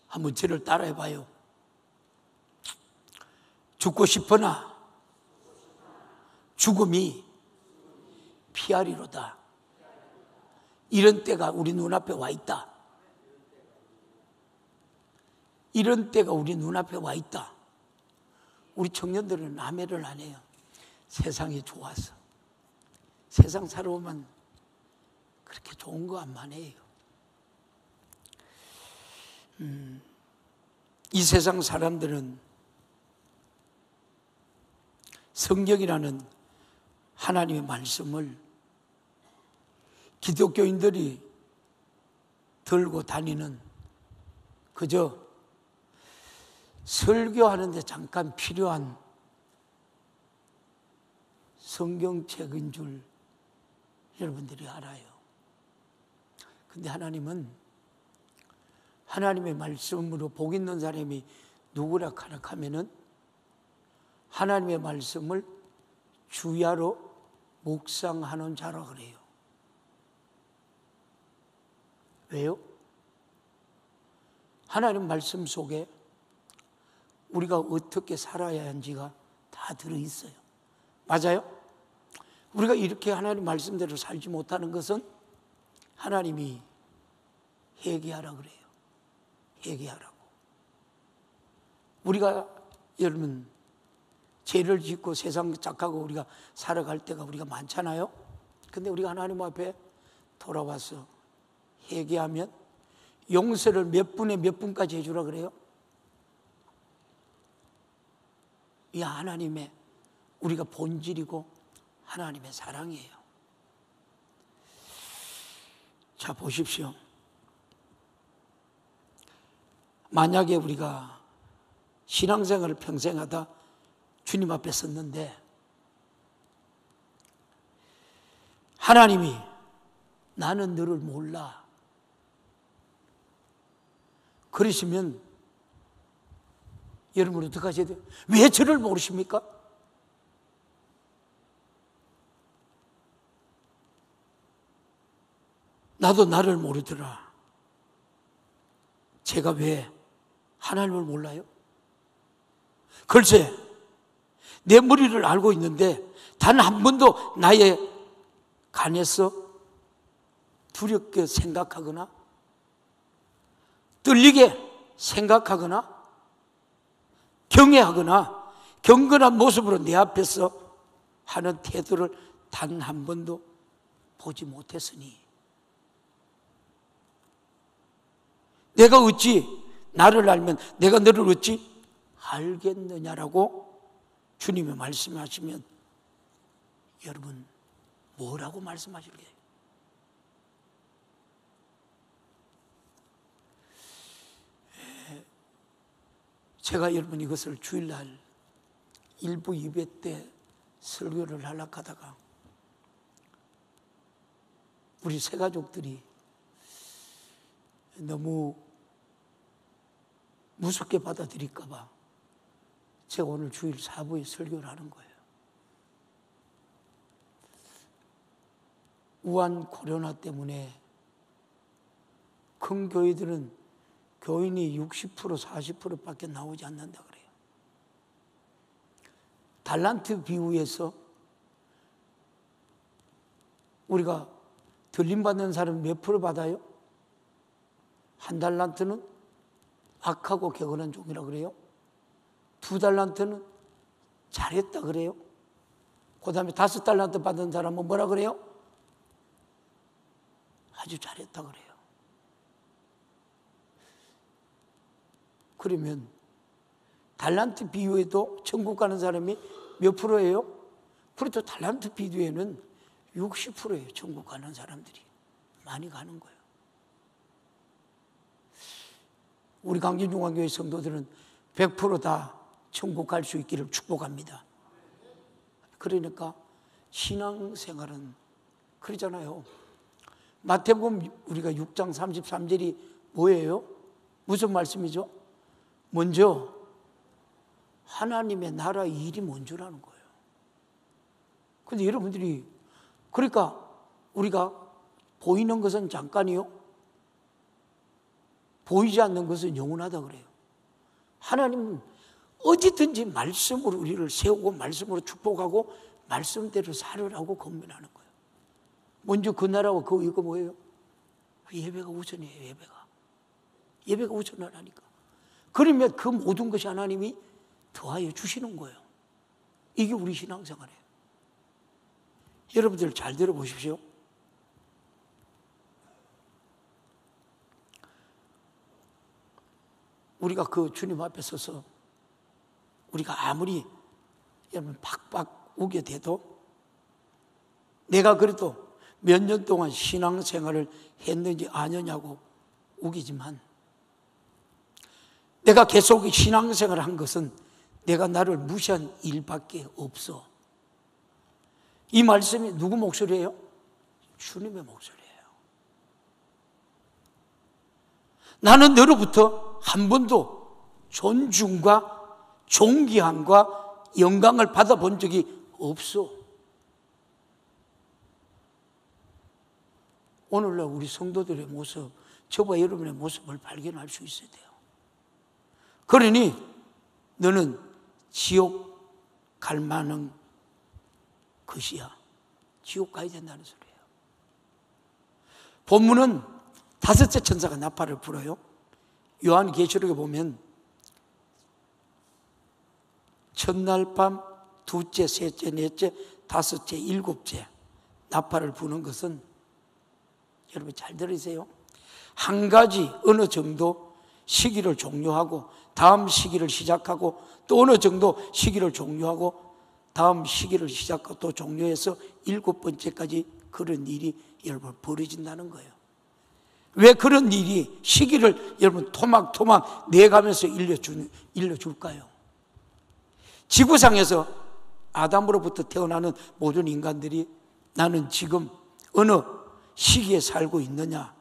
한번 저를 따라해 봐요. 죽고 싶으나 죽음이 피하리로다. 이런 때가 우리 눈앞에 와 있다. 이런 때가 우리 눈앞에 와 있다. 우리 청년들은 아멘을 안 해요. 세상이 좋아서. 세상 살아오면 그렇게 좋은 거 안 해요. 이 세상 사람들은 성경이라는 하나님의 말씀을 기독교인들이 들고 다니는 그저 설교하는데 잠깐 필요한 성경책인 줄 여러분들이 알아요. 근데 하나님은 하나님의 말씀으로 복 있는 사람이 누구라 하면은 하나님의 말씀을 주야로 묵상하는 자라 그래요. 왜요? 하나님 말씀 속에 우리가 어떻게 살아야 하는지가 다 들어있어요. 맞아요? 우리가 이렇게 하나님 말씀대로 살지 못하는 것은 하나님이 회개하라 그래요. 회개하라고. 우리가 여러분 죄를 짓고 세상 착하고 우리가 살아갈 때가 우리가 많잖아요. 근데 우리가 하나님 앞에 돌아와서 회개하면 용서를 몇 분에 몇 분까지 해주라 그래요? 이 하나님의 우리가 본질이고 하나님의 사랑이에요. 자, 보십시오. 만약에 우리가 신앙생활을 평생 하다 주님 앞에 섰는데 하나님이 나는 너를 몰라 그러시면 여러분 어떻게 하셔야 돼요? 왜 저를 모르십니까? 나도 나를 모르더라. 제가 왜 하나님을 몰라요? 글쎄 내 머리를 알고 있는데 단 한 번도 나의 간에서 두렵게 생각하거나 떨리게 생각하거나 경외하거나 경건한 모습으로 내 앞에서 하는 태도를 단 한 번도 보지 못했으니 내가 어찌 나를 알면 내가 너를 어찌 알겠느냐라고 주님이 말씀하시면 여러분 뭐라고 말씀하실게요? 제가 여러분 이것을 주일날 1부 2배 때 설교를 하려고 하다가 우리 세 가족들이 너무 무섭게 받아들일까 봐 제가 오늘 주일 4부에 설교를 하는 거예요. 우한 코로나 때문에 큰 교회들은 교인이 60% 40%밖에 나오지 않는다 그래요. 달란트 비유에서 우리가 들림받는 사람 몇 프로 받아요? 한 달란트는 악하고 격언한 종이라 그래요. 2달란트는 잘했다 그래요. 그 다음에 5달란트 받은 사람은 뭐라 그래요? 아주 잘했다 그래요. 그러면 달란트 비유에도 천국 가는 사람이 몇 프로예요? 그래도 달란트 비유에는 60%예요. 천국 가는 사람들이 많이 가는 거예요. 우리 강진중앙교회 성도들은 100% 다 천국 갈 수 있기를 축복합니다. 그러니까 신앙생활은 그러잖아요. 마태복음 우리가 6장 33절이 뭐예요? 무슨 말씀이죠? 먼저 하나님의 나라 일이 먼저라는 거예요. 근데 여러분들이 그러니까 우리가 보이는 것은 잠깐이요. 보이지 않는 것은 영원하다 그래요. 하나님은 어디든지 말씀으로 우리를 세우고 말씀으로 축복하고 말씀대로 살으라고 권면하는 거예요. 먼저 그 나라와 그 이거 뭐예요? 예배가 우선이에요. 예배가 우선하라니까. 그러면 그 모든 것이 하나님이 더하여 주시는 거예요. 이게 우리 신앙생활이에요. 여러분들 잘 들어보십시오. 우리가 그 주님 앞에 서서 우리가 아무리 여러분 팍팍 우게 돼도 내가 그래도 몇 년 동안 신앙생활을 했는지 아느냐고 우기지만 내가 계속 신앙생활을 한 것은 내가 나를 무시한 일밖에 없어. 이 말씀이 누구 목소리예요? 주님의 목소리예요. 나는 너로부터 한 번도 존중과 존귀함과 영광을 받아본 적이 없어. 오늘날 우리 성도들의 모습, 저와 여러분의 모습을 발견할 수 있어야 돼요. 그러니 너는 지옥 갈 만한 것이야. 지옥 가야 된다는 소리예요. 본문은 다섯째 천사가 나팔을 불어요. 요한계시록에 보면 첫날 밤, 둘째, 셋째, 넷째, 다섯째, 일곱째 나팔을 부는 것은 여러분 잘 들으세요. 한 가지 어느 정도 시기를 종료하고 다음 시기를 시작하고 또 어느 정도 시기를 종료하고 다음 시기를 시작하고 또 종료해서 일곱 번째까지 그런 일이 여러분 벌어진다는 거예요. 왜 그런 일이 시기를 여러분 토막토막 내가면서 일러줄까요? 지구상에서 아담으로부터 태어나는 모든 인간들이 나는 지금 어느 시기에 살고 있느냐,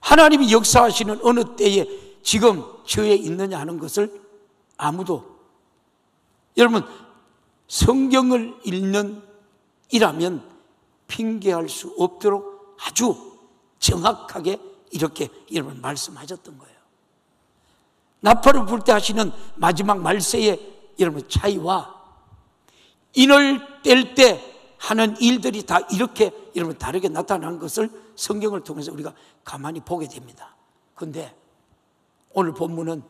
하나님이 역사하시는 어느 때에 지금 처해 있느냐 하는 것을 아무도 여러분 성경을 읽는 이라면 핑계할 수 없도록 아주 정확하게 이렇게 여러분 말씀하셨던 거예요. 나팔을 불 때 하시는 마지막 말세의 여러분 차이와 인을 뗄 때 하는 일들이 다 이렇게 여러분 다르게 나타난 것을 성경을 통해서 우리가 가만히 보게 됩니다. 그런데 오늘 본문은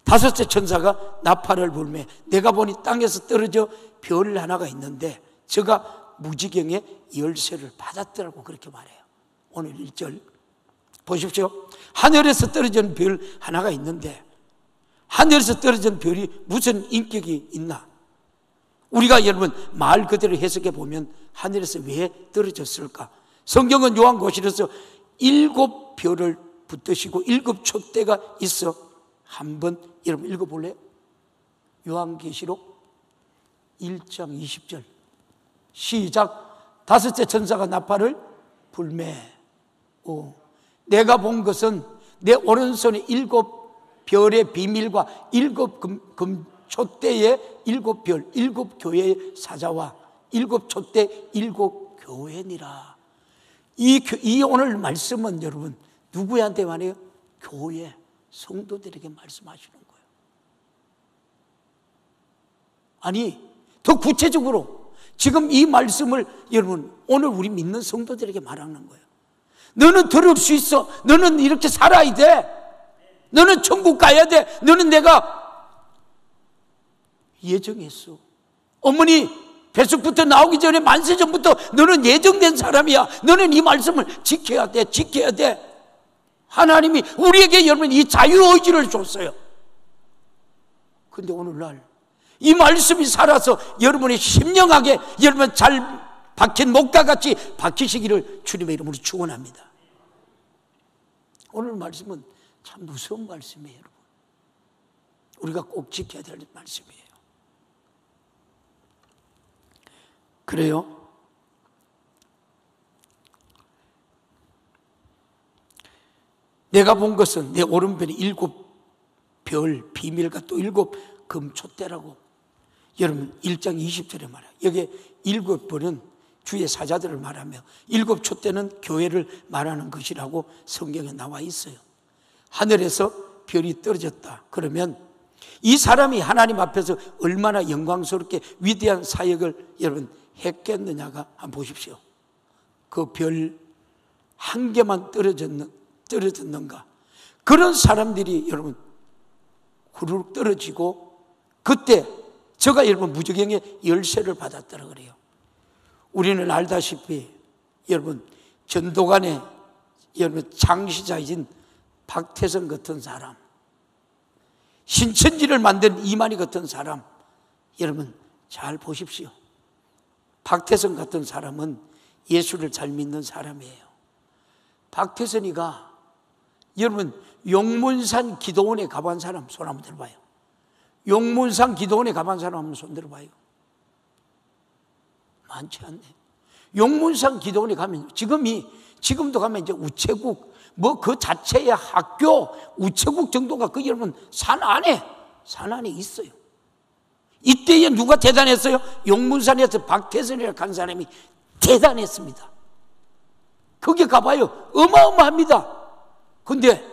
다섯째 천사가 나팔을 불매 내가 보니 땅에서 떨어져 별 하나가 있는데 저가 무지경의 열쇠를 받았더라고 그렇게 말해요. 오늘 1절 보십시오. 하늘에서 떨어진 별 하나가 있는데 하늘에서 떨어진 별이 무슨 인격이 있나? 우리가 여러분 말 그대로 해석해 보면 하늘에서 왜 떨어졌을까? 성경은 요한계시록에서 7별을 붙드시고 7촛대가 있어. 한번 여러분 읽어볼래요? 요한계시록 1장 20절 시작. 다섯째 천사가 나팔을 불매 내가 본 것은 내 오른손에 7별의 비밀과 7촛대의 7별 7교회의 사자와 7촛대 7교회니라. 이 오늘 말씀은 여러분 누구한테 말해요? 교회 성도들에게 말씀하시는 거예요. 아니 더 구체적으로 지금 이 말씀을 여러분 오늘 우리 믿는 성도들에게 말하는 거예요. 너는 들을 수 있어. 너는 이렇게 살아야 돼. 너는 천국 가야 돼. 너는 내가 예정했어. 어머니 뱃속부터 나오기 전에 만세 전부터 너는 예정된 사람이야. 너는 이 말씀을 지켜야 돼. 지켜야 돼. 하나님이 우리에게 여러분 이 자유의지를 줬어요. 그런데 오늘날 이 말씀이 살아서 여러분이 심령하게 여러분 잘 박힌 목과 같이 박히시기를 주님의 이름으로 축원합니다. 오늘 말씀은 참 무서운 말씀이에요, 여러분. 우리가 꼭 지켜야 될 말씀이에요. 그래요? 내가 본 것은 내 오른편에 7별 비밀과 또 7금촛대라고 여러분 1장 20절에 말해요. 여기에 7별은 주의 사자들을 말하며 7촛대는 교회를 말하는 것이라고 성경에 나와 있어요. 하늘에서 별이 떨어졌다. 그러면 이 사람이 하나님 앞에서 얼마나 영광스럽게 위대한 사역을 여러분 했겠느냐가 한번 보십시오. 그 별 한 개만 떨어졌는가. 그런 사람들이 여러분 후루룩 떨어지고, 그때 저가 여러분 무저경의 열쇠를 받았다고 그래요. 우리는 알다시피 여러분 전도관의 여러분 창시자이신 박태선 같은 사람, 신천지를 만든 이만희 같은 사람, 여러분 잘 보십시오. 박태선 같은 사람은 예수를 잘 믿는 사람이에요. 박태선이가 여러분 용문산 기도원에 가본 사람 손 한번 들어봐요. 용문산 기도원에 가본 사람 한번 손 들어봐요. 많지 않네. 용문산 기도원에 가면 지금도 가면 이제 우체국 뭐 그 자체의 학교 우체국 정도가 그 여러분 산 안에 있어요. 이때에 누가 대단했어요? 용문산에서 박태선이라고 간 사람이 대단했습니다. 거기 가봐요. 어마어마합니다. 근데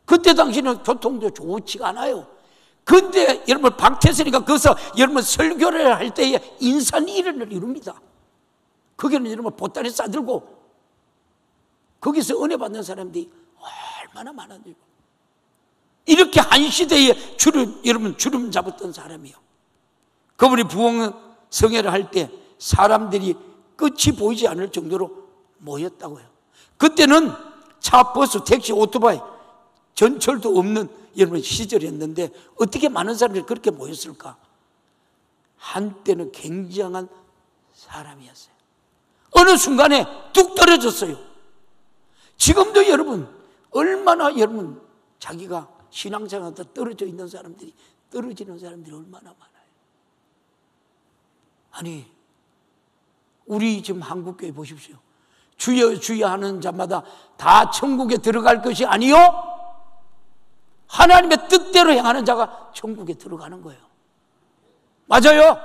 그때 당시는 교통도 좋지가 않아요. 근데 여러분 박태선이가 거기서 여러분 설교를 할 때에 인산이론을 이룹니다. 거기는 여러분 보따리 싸들고 거기서 은혜 받는 사람들이 얼마나 많았는지. 이렇게 한 시대에 주름 잡았던 사람이요. 그분이 부흥성회를 할 때 사람들이 끝이 보이지 않을 정도로 모였다고요. 그때는 차, 버스, 택시, 오토바이 전철도 없는 여러분 시절이었는데 어떻게 많은 사람들이 그렇게 모였을까? 한때는 굉장한 사람이었어요. 어느 순간에 뚝 떨어졌어요. 지금도 여러분 얼마나 여러분 자기가 신앙생활하다 떨어지는 사람들이 얼마나 많아요. 아니 우리 지금 한국교회 보십시오. 주여 주여 하는 자마다 다 천국에 들어갈 것이 아니요, 하나님의 뜻대로 행하는 자가 천국에 들어가는 거예요. 맞아요.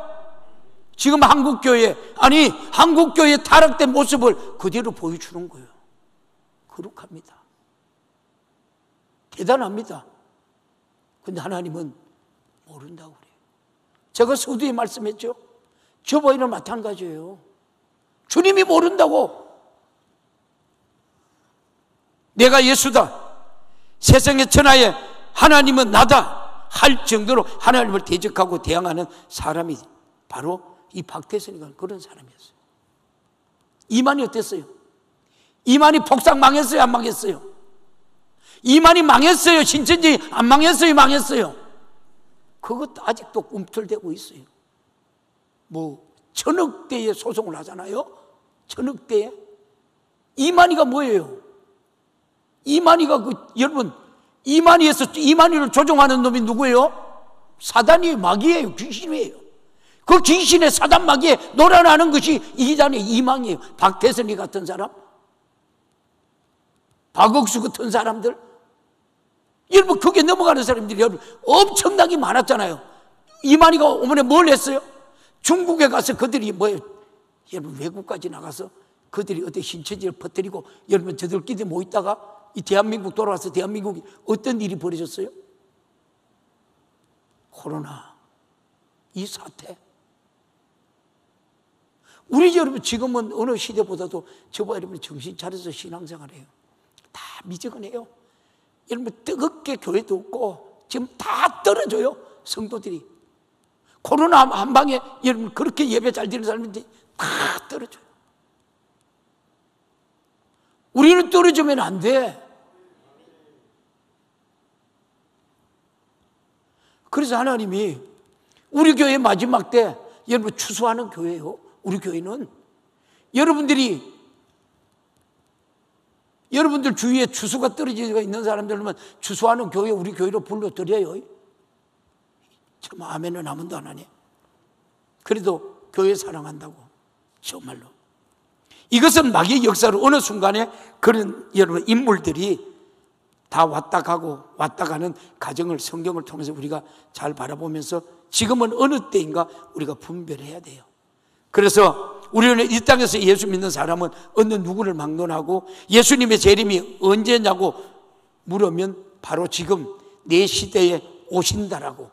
지금 한국교회 타락된 모습을 그대로 보여주는 거예요. 거룩합니다. 대단합니다. 근데 하나님은 모른다고 그래요. 제가 서두에 말씀했죠. 저번에는 마찬가지예요. 주님이 모른다고. 내가 예수다, 세상의 천하에 하나님은 나다 할 정도로 하나님을 대적하고 대항하는 사람이 바로 이 박태선이가 그런 사람이었어요. 이만희 어땠어요? 이만희 폭삭 망했어요? 안 망했어요? 이만희 망했어요? 신천지 안 망했어요? 망했어요? 그것도 아직도 꿈틀대고 있어요. 뭐 천억대의 소송을 하잖아요. 천억대에. 이만희가 뭐예요? 이만희가 여러분 이만희를 조종하는 놈이 누구예요? 사단이에요. 마귀예요. 귀신이에요. 그 귀신의 사단 마귀에 놀아나는 것이 이단의 이망이에요. 박태선이 같은 사람, 박옥수 같은 사람들, 여러분 그게 넘어가는 사람들이 여러분 엄청나게 많았잖아요. 이만희가 오면에 뭘 했어요? 중국에 가서 그들이 뭐예요? 여러분 외국까지 나가서 그들이 어떤 신천지를 퍼뜨리고 여러분 저들끼리 모이다가 이 대한민국 돌아와서 대한민국이 어떤 일이 벌어졌어요? 코로나 이 사태. 우리 여러분 지금은 어느 시대보다도 저와 여러분 정신 차려서 신앙생활해요. 다 미적은해요. 여러분 뜨겁게 교회도 없고 지금 다 떨어져요. 성도들이 코로나 한 방에 여러분 그렇게 예배 잘 드리는 사람들이 다 떨어져요. 우리는 떨어지면 안 돼. 그래서 하나님이 우리 교회 마지막 때 여러분 추수하는 교회예요. 우리 교회는 여러분들 주위에 추수가 떨어지고 있는 사람들만 추수하는 교회 우리 교회로 불러드려요. 참 아멘은 아무도 안 하네. 그래도 교회 사랑한다고 정말로. 이것은 마귀의 역사로 어느 순간에 그런 여러분 인물들이 다 왔다 가는 가정을 성경을 통해서 우리가 잘 바라보면서 지금은 어느 때인가 우리가 분별해야 돼요. 그래서 우리는 이 땅에서 예수 믿는 사람은 어느 누구를 막론하고 예수님의 재림이 언제냐고 물으면 바로 지금 내 시대에 오신다라고,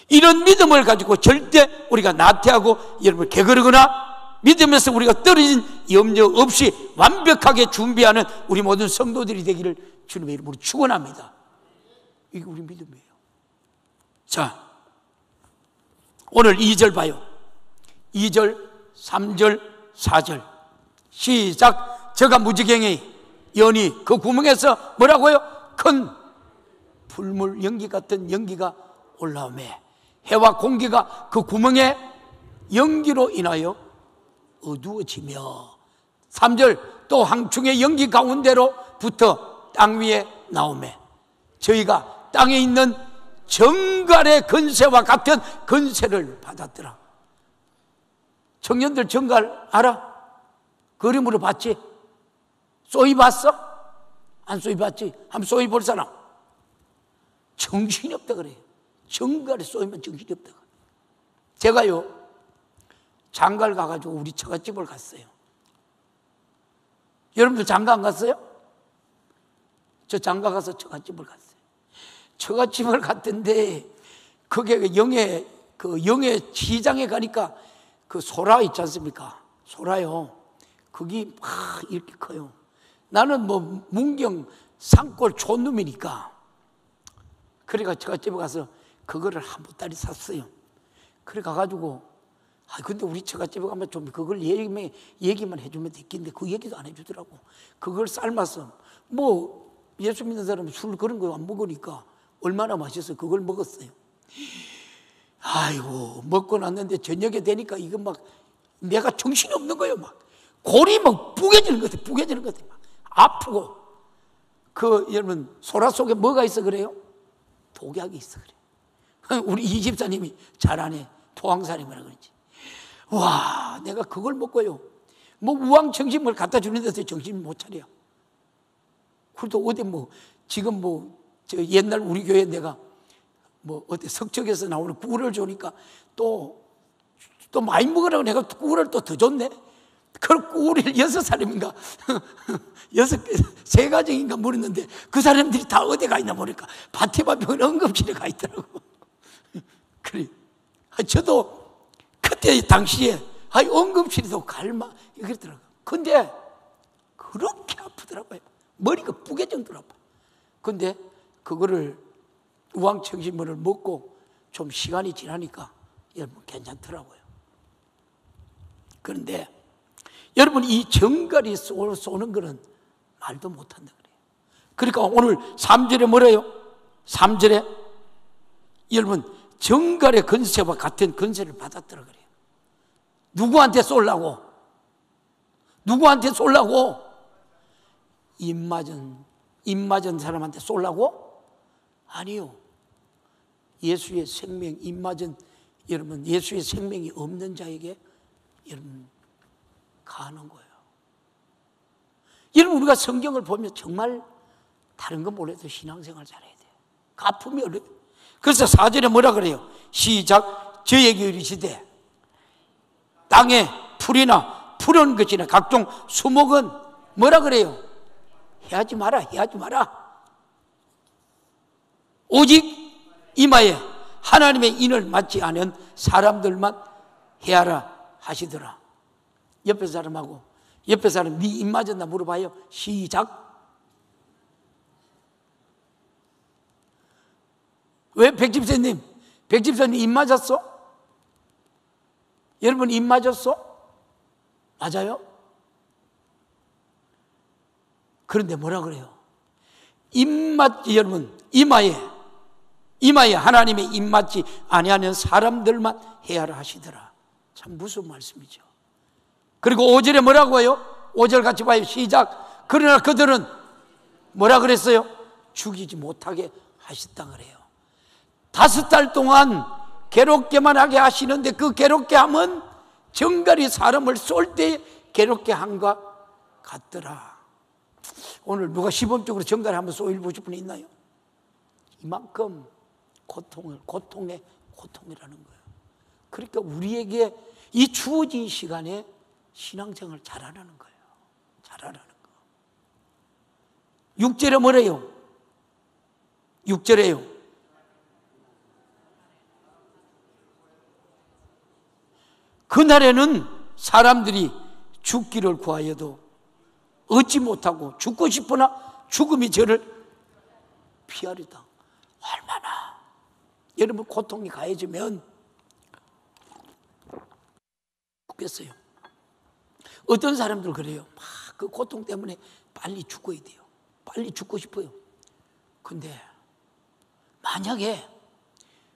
이런 믿음을 가지고 절대 우리가 나태하고 여러분 게으르거나 믿음에서 우리가 떨어진 염려 없이 완벽하게 준비하는 우리 모든 성도들이 되기를 주님의 이름으로 축원합니다. 이게 우리 믿음이에요. 자, 오늘 2절 봐요. 2절, 3절, 4절 시작. 저가 무지개의 연이 그 구멍에서 뭐라고요? 큰 불물 연기 같은 연기가 올라오매 해와 공기가 그 구멍에 연기로 인하여 어두워지며 3절 또 황충의 연기 가운데로부터 땅 위에 나오매 저희가 땅에 있는 정갈의 건세와 같은 건세를 받았더라. 청년들 정갈 알아? 그림으로 봤지? 쏘이 봤어? 안 쏘이 봤지? 한번 쏘이 볼 사람? 정신이 없다 그래요. 정갈에 쏘이면 정신이 없다. 제가요 장가를 가가지고 우리 처갓집을 갔어요. 여러분들 장가 안 갔어요? 저 장가 가서 처갓집을 갔어요. 처갓집을 갔던데 그게 영해 시장에 가니까 그 소라 있지 않습니까? 소라요. 그게 막 이렇게 커요. 나는 뭐 문경 산골 촌놈이니까 그래가 처갓집에 가서 그거를 한 보따리 샀어요. 그래 가가지고 근데 우리 처갓집에 가면 좀 그걸 얘기만 해주면 됐겠는데 그 얘기도 안 해주더라고. 그걸 삶아서 뭐 예수 믿는 사람은 술 그런 거 안 먹으니까 얼마나 맛있어요. 그걸 먹었어요. 아이고 먹고 났는데 저녁에 되니까 이거 막 내가 정신이 없는 거예요. 막 골이 막 부개지는 것 같아. 부개지는 것 같아. 막 아프고 여러분 소라 속에 뭐가 있어 그래요? 독약이 있어 그래. 우리 이 집사님이 잘 아네. 포항사람이라 그러지. 와 내가 그걸 먹고요 뭐 우황청심을 갖다 주는 데서 정신 못 차려. 그래도 어디 뭐 지금 뭐 저 옛날 우리 교회 내가 뭐 어디 석척에서 나오는 꿀을 주니까 또 많이 먹으라고 내가 꿀을 또 더 줬네. 그 꿀을 6사람인가 3가정인가 물었는데 그 사람들이 다 어디 가 있나 모르니까 바티바병원 응급실에 가 있더라고. 그래 저도 그때 당시에 응급실에도 갈마 그랬더라고요. 근데 그렇게 아프더라고요. 머리가 부게 정도로 아파. 근데 그거를 우황청심물을 먹고 좀 시간이 지나니까 여러분 괜찮더라고요. 그런데 여러분 이 정갈이 쏘는 거는 말도 못한다 그래요. 그러니까 오늘 3절에 뭐래요? 3절에 여러분 정갈의 건세와 같은 건세를 받았더라 그래요. 누구한테 쏠라고? 누구한테 쏠라고? 입 맞은 사람한테 쏠라고? 아니요. 예수의 생명, 입 맞은 여러분 예수의 생명이 없는 자에게 여러분 가는 거예요. 여러분 우리가 성경을 보면 정말 다른 건 몰라도 신앙생활 잘해야 돼요. 아픔이 어려워요. 그래서 4절에 뭐라 그래요? 시작. 저에게 이르시되 땅에 풀이나 푸른 것이나 각종 수목은 뭐라 그래요? 해하지 마라. 해하지 마라. 오직 이마에 하나님의 인을 맞지 않은 사람들만 해하라 하시더라. 옆에 사람하고 옆에 사람 네 입 맞았나 물어봐요. 시작. 왜 백집사님 입 맞았어? 여러분 입 맞았어? 맞아요? 그런데 뭐라 그래요? 여러분 이마에 하나님의 입 맞지 아니하는 사람들만 해하라 하시더라. 참 무슨 말씀이죠. 그리고 5절에 뭐라고 해요? 5절 같이 봐요. 시작. 그러나 그들은 뭐라 그랬어요? 죽이지 못하게 하셨다 그래요. 5달 동안 괴롭게만 하게 하시는데 그 괴롭게 함은 정갈이 사람을 쏠 때 괴롭게 한과 같더라. 오늘 누가 시범적으로 정갈에 한번 쏘일보실 분 있나요? 이만큼 고통의 고통이라는 거예요. 그러니까 우리에게 이 주어진 시간에 신앙생활 잘하라는 거예요. 잘하라는 거. 6절에 뭐래요? 6절에요. 그날에는 사람들이 죽기를 구하여도 얻지 못하고 죽고 싶으나 죽음이 저를 피하리다. 얼마나 여러분 고통이 가해지면 죽겠어요. 어떤 사람들 그래요. 막 그 고통 때문에 빨리 죽어야 돼요. 빨리 죽고 싶어요. 근데 만약에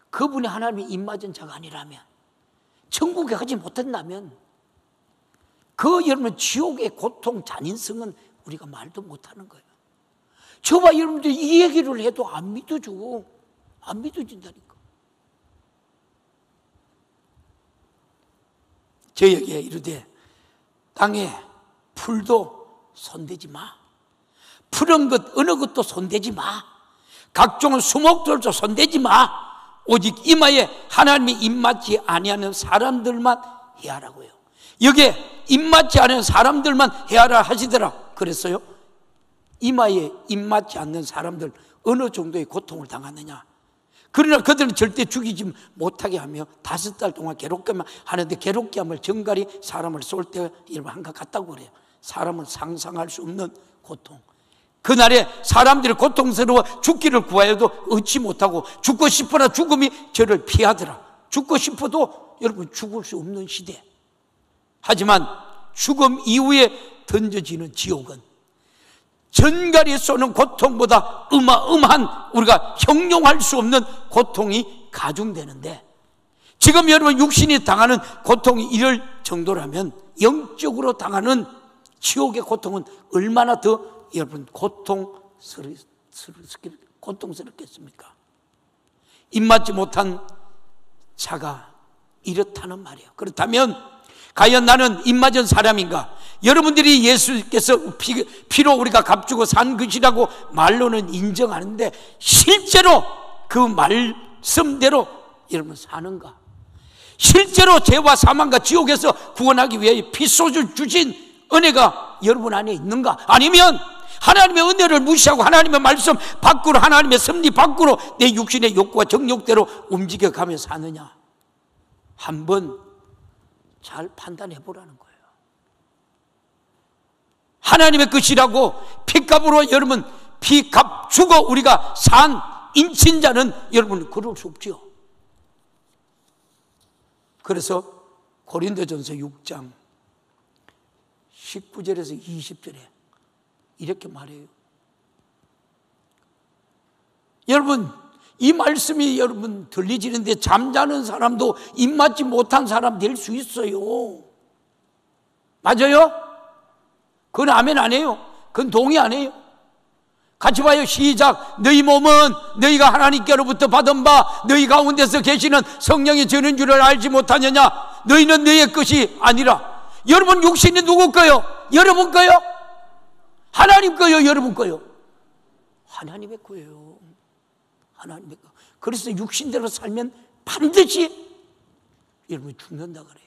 그분이 하나님의 입맞은 자가 아니라면, 천국에 가지 못한다면 그 여러분 지옥의 고통 잔인성은 우리가 말도 못하는 거예요. 저와 여러분들이 이 얘기를 해도 안 믿어주고 안 믿어진다니까. 저에게 이르되 땅에 풀도 손대지 마, 푸른 것 어느 것도 손대지 마, 각종 수목들도 손대지 마, 오직 이마에 하나님이 입맞지 아니하는 사람들만 해하라고요. 여기에 입맞지 않은 사람들만 해하라 하시더라. 그랬어요. 이마에 입맞지 않는 사람들 어느 정도의 고통을 당하느냐. 그러나 그들은 절대 죽이지 못하게 하며 5달 동안 괴롭게만 하는데, 괴롭게 함을 정갈이 사람을 쏠 때 한것 같다고 그래요. 사람은 상상할 수 없는 고통. 그날에 사람들이 고통스러워 죽기를 구하여도 얻지 못하고 죽고 싶으나 죽음이 저를 피하더라. 죽고 싶어도 여러분 죽을 수 없는 시대. 하지만 죽음 이후에 던져지는 지옥은 전갈이 쏘는 고통보다 어마어마한, 우리가 형용할 수 없는 고통이 가중되는데, 지금 여러분 육신이 당하는 고통이 이럴 정도라면 영적으로 당하는 지옥의 고통은 얼마나 더 여러분 고통스럽겠습니까? 입맞지 못한 자가 이렇다는 말이에요. 그렇다면 과연 나는 입맞은 사람인가? 여러분들이 예수께서 피로 우리가 값주고 산 것이라고 말로는 인정하는데, 실제로 그 말씀대로 여러분 사는가? 실제로 죄와 사망과 지옥에서 구원하기 위해 피소를 주신 은혜가 여러분 안에 있는가? 아니면 하나님의 은혜를 무시하고 하나님의 말씀 밖으로, 하나님의 섭리 밖으로 내 육신의 욕구와 정욕대로 움직여가며 사느냐? 한번 잘 판단해 보라는 거예요. 하나님의 것이라고 피값으로 여러분 피값 주고 우리가 산 인친자는 여러분 그럴 수 없죠. 그래서 고린도전서 6장 19절에서 20절에 이렇게 말해요. 여러분 이 말씀이 여러분 들리지는데 잠자는 사람도 입맞지 못한 사람 될 수 있어요. 맞아요? 그건 아멘 안 해요. 그건 동의 안 해요. 같이 봐요. 시작. 너희 몸은 너희가 하나님께로부터 받은 바 너희 가운데서 계시는 성령이 주는 줄을 알지 못하느냐? 너희는 너희의 것이 아니라. 여러분 육신이 누구 거요? 여러분 거요? 하나님 거요? 여러분 거요? 하나님의 거예요. 하나님의 거. 그래서 육신대로 살면 반드시 여러분 죽는다 그래요.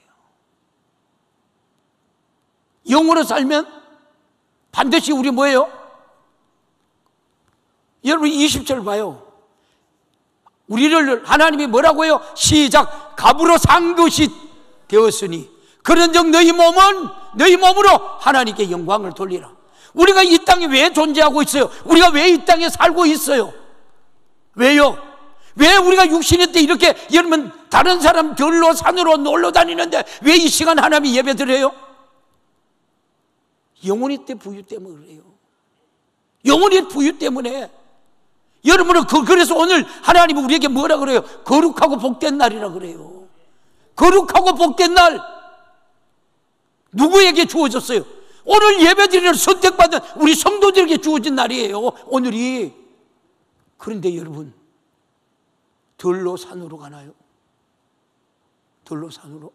영으로 살면 반드시 우리 뭐예요? 여러분 20절 봐요. 우리를 하나님이 뭐라고요? 시작. 값으로 산 것이 되었으니 그런즉 너희 몸은 너희 몸으로 하나님께 영광을 돌리라. 우리가 이 땅에 왜 존재하고 있어요? 우리가 왜 이 땅에 살고 있어요? 왜요? 왜 우리가 육신일 때 이렇게 여러분 다른 사람 들로 산으로 놀러 다니는데 왜 이 시간 하나님이 예배 드려요? 영혼의 때 부유 때문에 그래요. 영혼의 부유 때문에. 여러분은 그래서 오늘 하나님은 우리에게 뭐라 그래요? 거룩하고 복된 날이라 그래요. 거룩하고 복된 날. 누구에게 주어졌어요? 오늘 예배드리는 선택받은 우리 성도들에게 주어진 날이에요. 오늘이. 그런데 여러분 들로 산으로 가나요? 들로 산으로?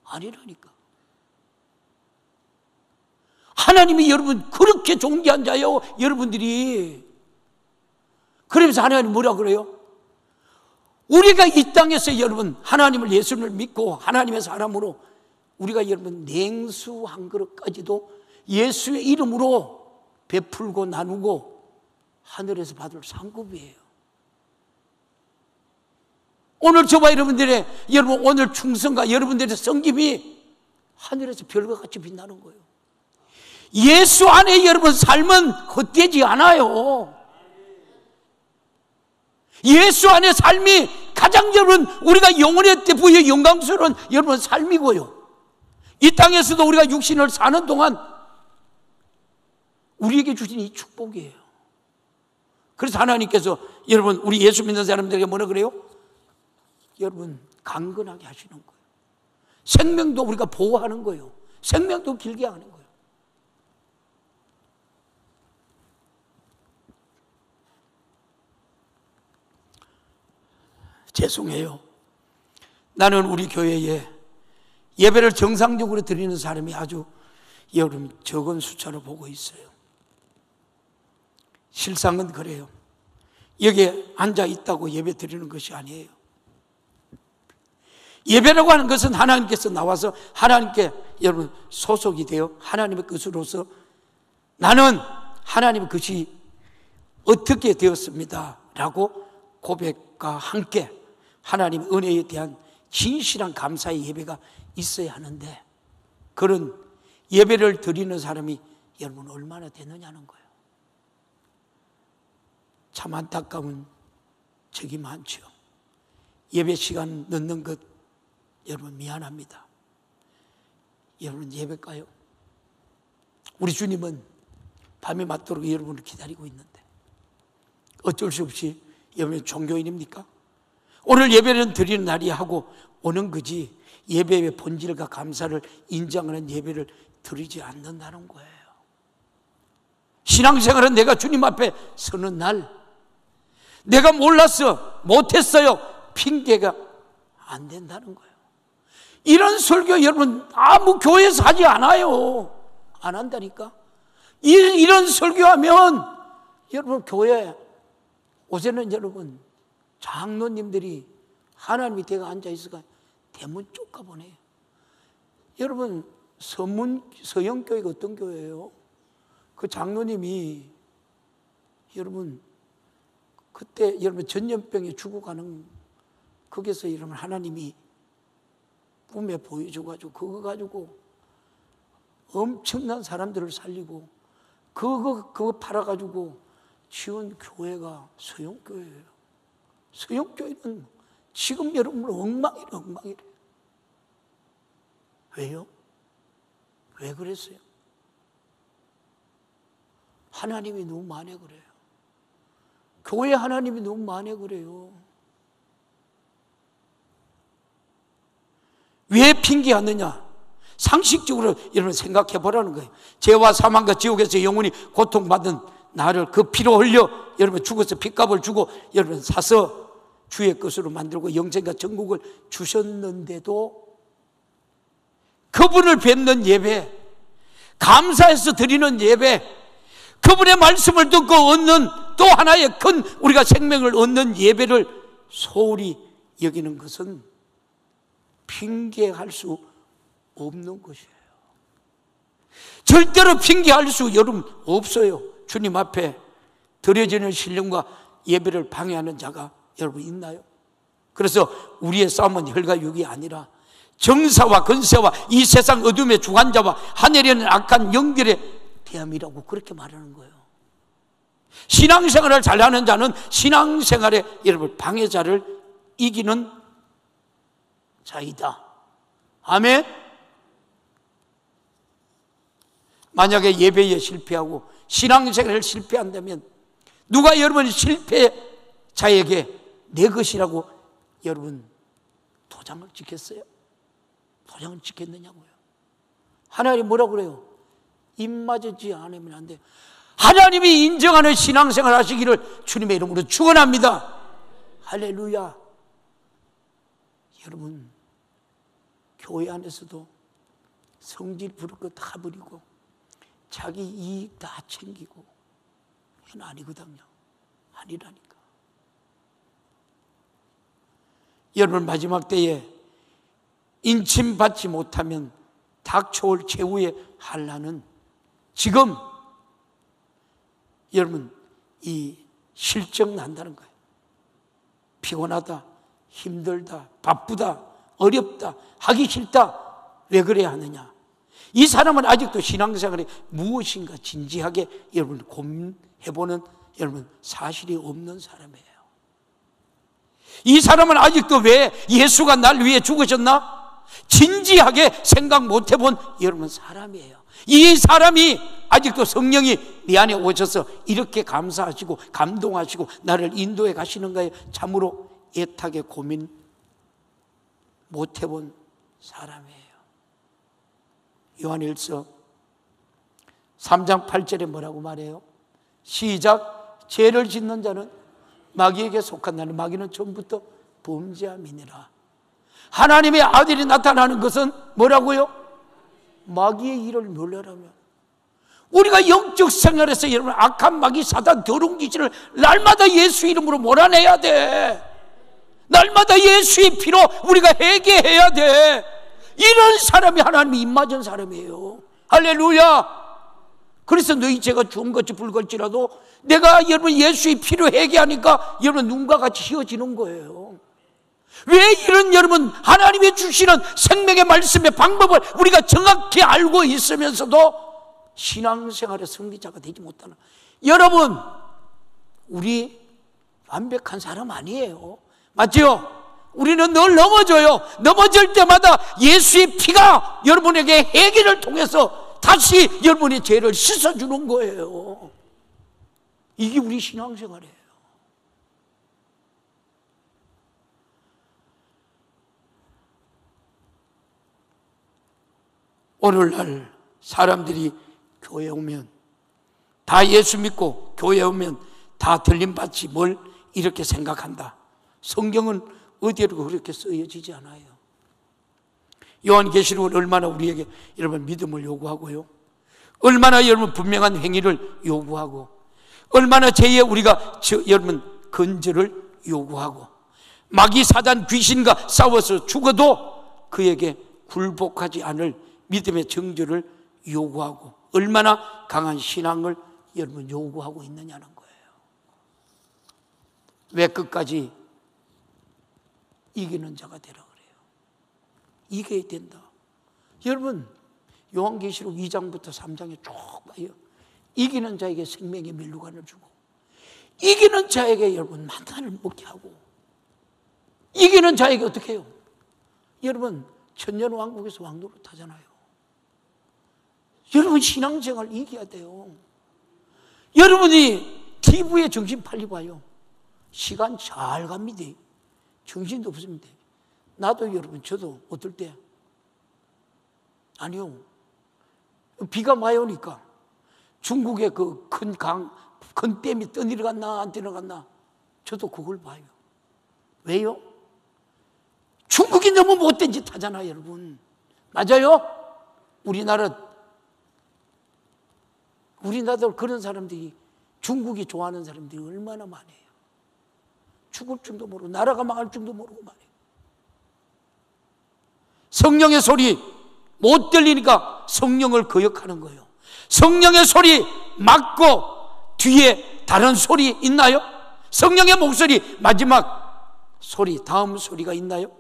아니라니까. 하나님이 여러분 그렇게 존귀한 자요. 여러분들이. 그러면서 하나님 뭐라 그래요? 우리가 이 땅에서 여러분 하나님을 예수를 믿고 하나님의 사람으로 우리가 여러분 냉수 한 그릇까지도 예수의 이름으로 베풀고 나누고 하늘에서 받을 상급이에요. 오늘 저와 여러분들의 오늘 충성과 여러분들의 섬김이 하늘에서 별과 같이 빛나는 거예요. 예수 안에 여러분 삶은 헛되지 않아요. 예수 안에 삶이 가장 여러분 우리가 영원의 때 부의 영광스러운 여러분 삶이고요. 이 땅에서도 우리가 육신을 사는 동안 우리에게 주신 이 축복이에요. 그래서 하나님께서 여러분 우리 예수 믿는 사람들에게 뭐라 그래요? 여러분 강건하게 하시는 거예요. 생명도 우리가 보호하는 거예요. 생명도 길게 하는 거예요. 죄송해요. 나는 우리 교회에 예배를 정상적으로 드리는 사람이 아주 여러분 적은 숫자로 보고 있어요. 실상은 그래요. 여기에 앉아 있다고 예배 드리는 것이 아니에요. 예배라고 하는 것은 하나님께서 나와서 하나님께 여러분 소속이 되어 하나님의 것으로서 나는 하나님의 것이 어떻게 되었습니다 라고 고백과 함께 하나님의 은혜에 대한 진실한 감사의 예배가 있어야 하는데 그런 예배를 드리는 사람이 여러분 얼마나 되느냐는 거예요. 참 안타까운 적이 많죠. 예배 시간 늦는 것 여러분 미안합니다. 여러분 예배가요? 우리 주님은 밤에 맞도록 여러분을 기다리고 있는데 어쩔 수 없이 여러분 종교인입니까? 오늘 예배는 드리는 날이 하고 오는 거지 예배의 본질과 감사를 인정하는 예배를 드리지 않는다는 거예요. 신앙생활은 내가 주님 앞에 서는 날 내가 몰랐어 못했어요 핑계가 안 된다는 거예요. 이런 설교 여러분 아무 교회에서 하지 않아요. 안 한다니까. 이런 설교하면 여러분 교회 요새는 여러분 장로님들이 하나님 밑에 앉아있어가 대문 쪽 가보네요. 여러분 서영교회가 어떤 교회예요? 그 장로님이 여러분 그때 여러분 전염병에 죽어가는 거기서 여러분 하나님이 꿈에 보여줘가지고 그거 가지고 엄청난 사람들을 살리고 그거 팔아가지고 지은 교회가 서영교회예요. 서영교회는 지금 여러분 엉망이래요. 왜요? 왜 그랬어요? 하나님이 너무 많이 그래요. 교회 하나님이 너무 많이 그래요. 왜 핑계하느냐? 상식적으로 여러분 생각해 보라는 거예요. 죄와 사망과 지옥에서 영원히 고통받은 나를 그 피로 흘려 여러분 죽어서 핏값을 주고 여러분 사서 주의 것으로 만들고 영생과 천국을 주셨는데도 그분을 뵙는 예배, 감사해서 드리는 예배, 그분의 말씀을 듣고 얻는 또 하나의 큰 우리가 생명을 얻는 예배를 소홀히 여기는 것은 핑계할 수 없는 것이에요. 절대로 핑계할 수 여러분 없어요. 주님 앞에 드려지는 신령과 예배를 방해하는 자가 여러분 있나요? 그래서 우리의 싸움은 혈과 육이 아니라 정사와 권세와 이 세상 어둠의 주관자와 하늘에 있는 악한 영들의 대함이라고 그렇게 말하는 거예요. 신앙생활을 잘하는 자는 신앙생활에 여러분 방해자를 이기는 자이다. 아멘. 만약에 예배에 실패하고 신앙생활을 실패한다면 누가 여러분 실패자에게 내 것이라고 여러분 도장을 찍겠어요? 도장을 찍겠느냐고요. 하나님 뭐라고 그래요? 입 맞지 않으면 안 돼요. 하나님이 인정하는 신앙생활 하시기를 주님의 이름으로 축원합니다. 할렐루야. 여러분 교회 안에서도 성질 부릴 거 다 부리고 자기 이익 다 챙기고 이건 아니거든요. 아니라니까. 여러분 마지막 때에 인침받지 못하면 닥쳐올 최후의 환난은 지금 여러분 이 실적 난다는 거예요. 피곤하다, 힘들다, 바쁘다, 어렵다, 하기 싫다. 왜 그래야 하느냐? 이 사람은 아직도 신앙생활에 무엇인가 진지하게 여러분 고민해보는 여러분 사실이 없는 사람이에요. 이 사람은 아직도 왜 예수가 날 위해 죽으셨나? 진지하게 생각 못 해본 여러분 사람이에요. 이 사람이 아직도 성령이 네 안에 오셔서 이렇게 감사하시고 감동하시고 나를 인도해 가시는가에 참으로 애타게 고민 못 해본 사람이에요. 요한일서 3장 8절에 뭐라고 말해요? 시작. 죄를 짓는 자는 마귀에게 속한다는, 마귀는 처음부터 범죄함이니라. 하나님의 아들이 나타나는 것은 뭐라고요? 마귀의 일을 멸하라며. 우리가 영적 생활에서 여러분 악한 마귀 사단 더러운 귀신을 날마다 예수 이름으로 몰아내야 돼. 날마다 예수의 피로 우리가 회개해야 돼. 이런 사람이 하나님이 입맞은 사람이에요. 할렐루야. 그래서 너희 죄가 주홍같이 붉을지라도 내가 여러분 예수의 피로 회개하니까 여러분 눈과 같이 휘어지는 거예요. 왜 이런 여러분 하나님이 주시는 생명의 말씀의 방법을 우리가 정확히 알고 있으면서도 신앙생활의 승리자가 되지 못하나? 여러분, 우리 완벽한 사람 아니에요. 맞죠? 우리는 늘 넘어져요. 넘어질 때마다 예수의 피가 여러분에게 회개를 통해서 다시 여러분의 죄를 씻어주는 거예요. 이게 우리 신앙생활이에요. 오늘날 사람들이 교회 오면 다 예수 믿고 교회 오면 다 들림받지 뭘 이렇게 생각한다. 성경은 어디에도 그렇게 쓰여지지 않아요. 요한계시록은 얼마나 우리에게 여러분 믿음을 요구하고요, 얼마나 여러분 분명한 행위를 요구하고, 얼마나 죄에 우리가 여러분 건절을 요구하고, 마귀 사단 귀신과 싸워서 죽어도 그에게 굴복하지 않을 믿음의 정죄를 요구하고, 얼마나 강한 신앙을 여러분 요구하고 있느냐는 거예요. 왜 끝까지 이기는 자가 되라 그래요. 이겨야 된다. 여러분 요한계시록 2장부터 3장에 쭉 봐요. 이기는 자에게 생명의 면류관을 주고, 이기는 자에게 여러분 만나를 먹게 하고, 이기는 자에게 어떻게 해요? 여러분 천년왕국에서 왕노릇 하잖아요. 여러분 신앙생활 이겨야 돼요. 여러분이 TV에 정신 팔리 봐요. 시간 잘 갑니다. 정신도 없습니다. 나도 여러분 저도 어떨 때 아니요, 비가 많이 오니까 중국의 그 큰 강, 큰 댐이 떠내려갔나 안 떠내려갔나 저도 그걸 봐요. 왜요? 중국이 너무 못된 짓 하잖아요, 여러분. 맞아요? 우리나라도 그런 사람들이, 중국이 좋아하는 사람들이 얼마나 많아요. 죽을 줄도 모르고 나라가 망할 줄도 모르고 말이에요. 성령의 소리 못 들리니까 성령을 거역하는 거예요. 성령의 소리 막고 뒤에 다른 소리 있나요? 성령의 목소리 마지막 소리, 다음 소리가 있나요?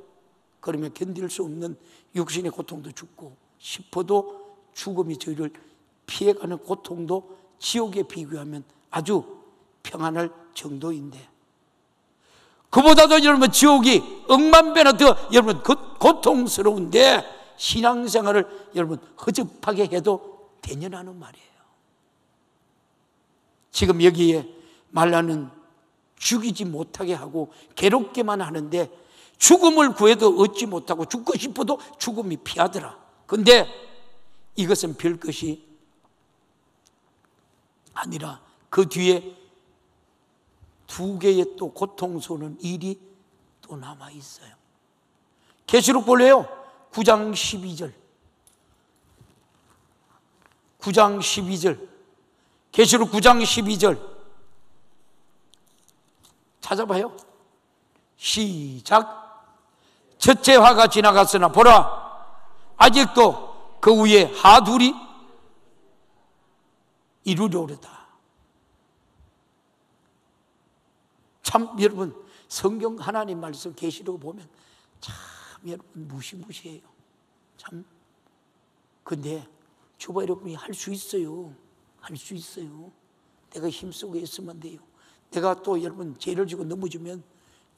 그러면 견딜 수 없는 육신의 고통도 죽고 싶어도 죽음이 저희를 피해가는 고통도 지옥에 비교하면 아주 평안할 정도인데, 그보다도 여러분 지옥이 억만 배나 더 여러분 고통스러운데 신앙생활을 여러분 허접하게 해도 되냐는 말이에요. 지금 여기에 말라는 죽이지 못하게 하고 괴롭게만 하는데, 죽음을 구해도 얻지 못하고 죽고 싶어도 죽음이 피하더라. 근데 이것은 별 것이 아니라 그 뒤에 두 개의 또 고통스러운 일이 또 남아 있어요. 계시록 볼래요? 9장 12절. 9장 12절. 계시록 9장 12절. 찾아봐요. 시작. 첫째 화가 지나갔으나 보라, 아직도 그 위에 하둘이 이루려오르다. 참 여러분, 성경 하나님 말씀 계시록 보면 참 여러분 무시무시해요. 참. 근데 주봐 여러분이 할 수 있어요. 할 수 있어요. 내가 힘쓰고 있으면 돼요. 내가 또 여러분 죄를 지고 넘어지면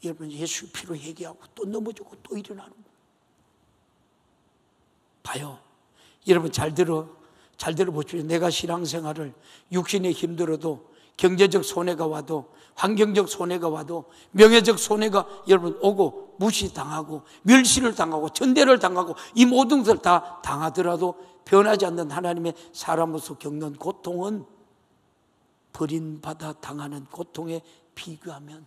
여러분 예수 피로 회개하고 또 넘어지고 또 일어나는 거예요. 봐요. 여러분 잘 들어보십시오. 내가 신앙생활을 육신에 힘들어도 경제적 손해가 와도 환경적 손해가 와도 명예적 손해가 여러분 오고 무시당하고 멸시를 당하고 전대를 당하고 이 모든 것을 다 당하더라도 변하지 않는 하나님의 사람으로서 겪는 고통은 버림받아 당하는 고통에 비교하면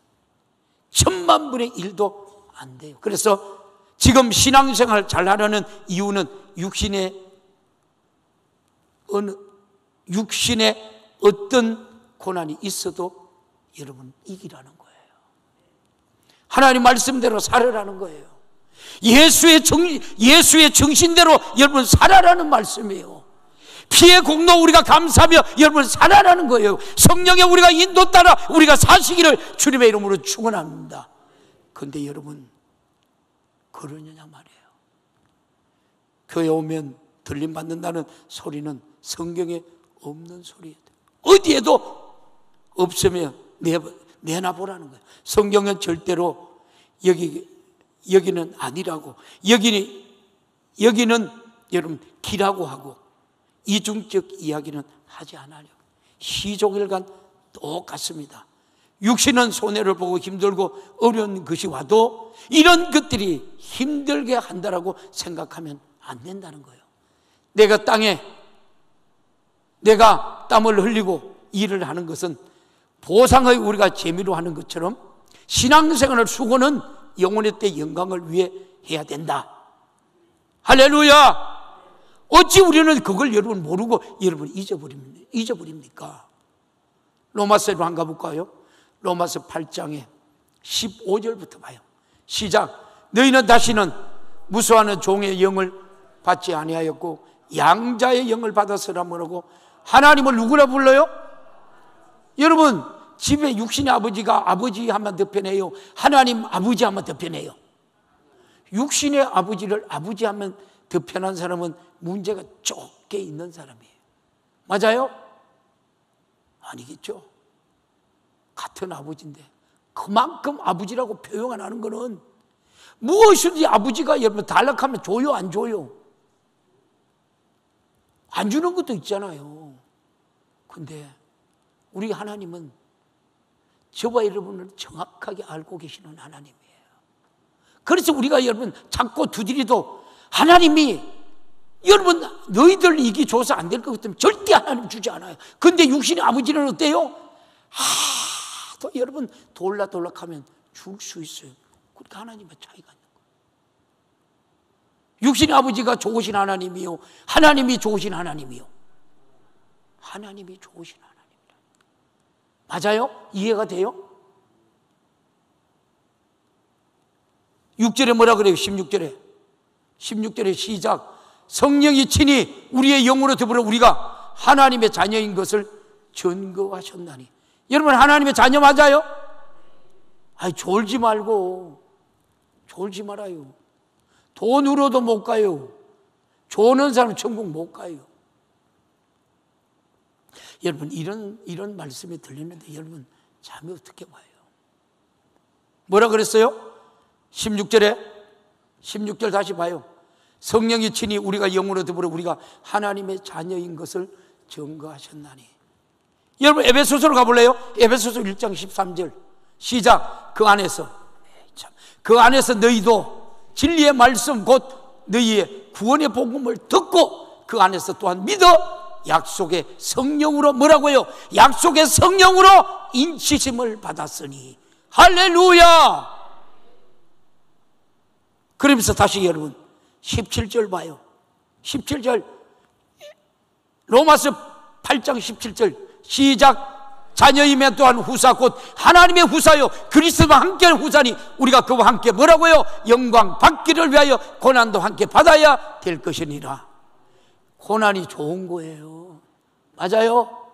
10,000,000분의 1도 안 돼요. 그래서 지금 신앙생활 잘하려는 이유는 육신의 어떤 고난이 있어도 여러분 이기라는 거예요. 하나님 말씀대로 살아라는 거예요. 예수의 정신대로 여러분 살아라는 말씀이에요. 피의 공로 우리가 감사하며 여러분 살아라는 거예요. 성령에 우리가 인도 따라 우리가 사시기를 주님의 이름으로 축원합니다. 그런데 여러분 그러느냐 말이에요. 교회 오면 들림받는다는 소리는 성경에 없는 소리예요. 어디에도 없으면 내놔보라는 거예요. 성경은 절대로 여기는 아니라고, 여기는 여러분 기라고 하고 이중적 이야기는 하지 않아요. 시종일관 똑같습니다. 육신은 손해를 보고 힘들고 어려운 것이 와도 이런 것들이 힘들게 한다라고 생각하면 안 된다는 거예요. 내가 땅에 내가 땀을 흘리고 일을 하는 것은 보상의 우리가 재미로 하는 것처럼 신앙생활을 수고는 영혼의 때 영광을 위해 해야 된다. 할렐루야! 어찌 우리는 그걸 여러분 모르고 여러분 잊어버립니까? 로마서로 한번 가볼까요? 로마서 8장에 15절부터 봐요. 시작. 너희는 다시는 무수하는 종의 영을 받지 아니하였고 양자의 영을 받았으라 뭐라고? 하나님을 누구라 불러요? 여러분 집에 육신의 아버지가 아버지 하면 더 편해요? 하나님 아버지 하면 더 편해요? 육신의 아버지를 아버지 하면 더 편한 사람은 문제가 좁게 있는 사람이에요. 맞아요? 아니겠죠? 같은 아버지인데 그만큼 아버지라고 표현 안 하는 거는 무엇이든지 아버지가 여러분 단락하면 줘요 안 줘요? 안 주는 것도 있잖아요. 근데 우리 하나님은 저와 여러분을 정확하게 알고 계시는 하나님이에요. 그래서 우리가 여러분 자꾸 두드리도 하나님이 여러분 너희들 이게 줘서 안 될 것 같으면 절대 하나님 주지 않아요. 근데 육신의 아버지는 어때요? 또 여러분 돌락하면 줄 수 있어요. 그러니까 하나님의 차이가 있는 거예요. 육신의 아버지가 좋으신 하나님이요, 하나님이 좋으신 하나님이요. 하나님이 좋으신 하나님이다. 맞아요? 이해가 돼요? 6절에 뭐라 그래요? 16절에 시작. 성령이 친히 우리의 영으로 더불어 우리가 하나님의 자녀인 것을 증거하셨나니. 여러분 하나님의 자녀 맞아요? 아이 졸지 말고, 졸지 말아요. 돈으로도 못 가요. 조는 사람 천국 못 가요. 여러분 이런 말씀이 들리는데 여러분 잠이 어떻게 와요? 뭐라 그랬어요? 16절 다시 봐요. 성령이 친히 우리가 영으로 더불어 우리가 하나님의 자녀인 것을 증거하셨나니. 여러분 에베소서로 가볼래요? 에베소서 1장 13절 시작. 그 안에서 너희도 진리의 말씀 곧 너희의 구원의 복음을 듣고 그 안에서 또한 믿어 약속의 성령으로 뭐라고요? 약속의 성령으로 인치심을 받았으니. 할렐루야! 그러면서 다시 여러분 17절 봐요. 17절 로마서 8장 17절 시작. 자녀이면 또한 후사 곧 하나님의 후사요 그리스도와 함께하는 후사니 우리가 그와 함께 뭐라고요? 영광 받기를 위하여 고난도 함께 받아야 될 것이니라. 고난이 좋은 거예요. 맞아요?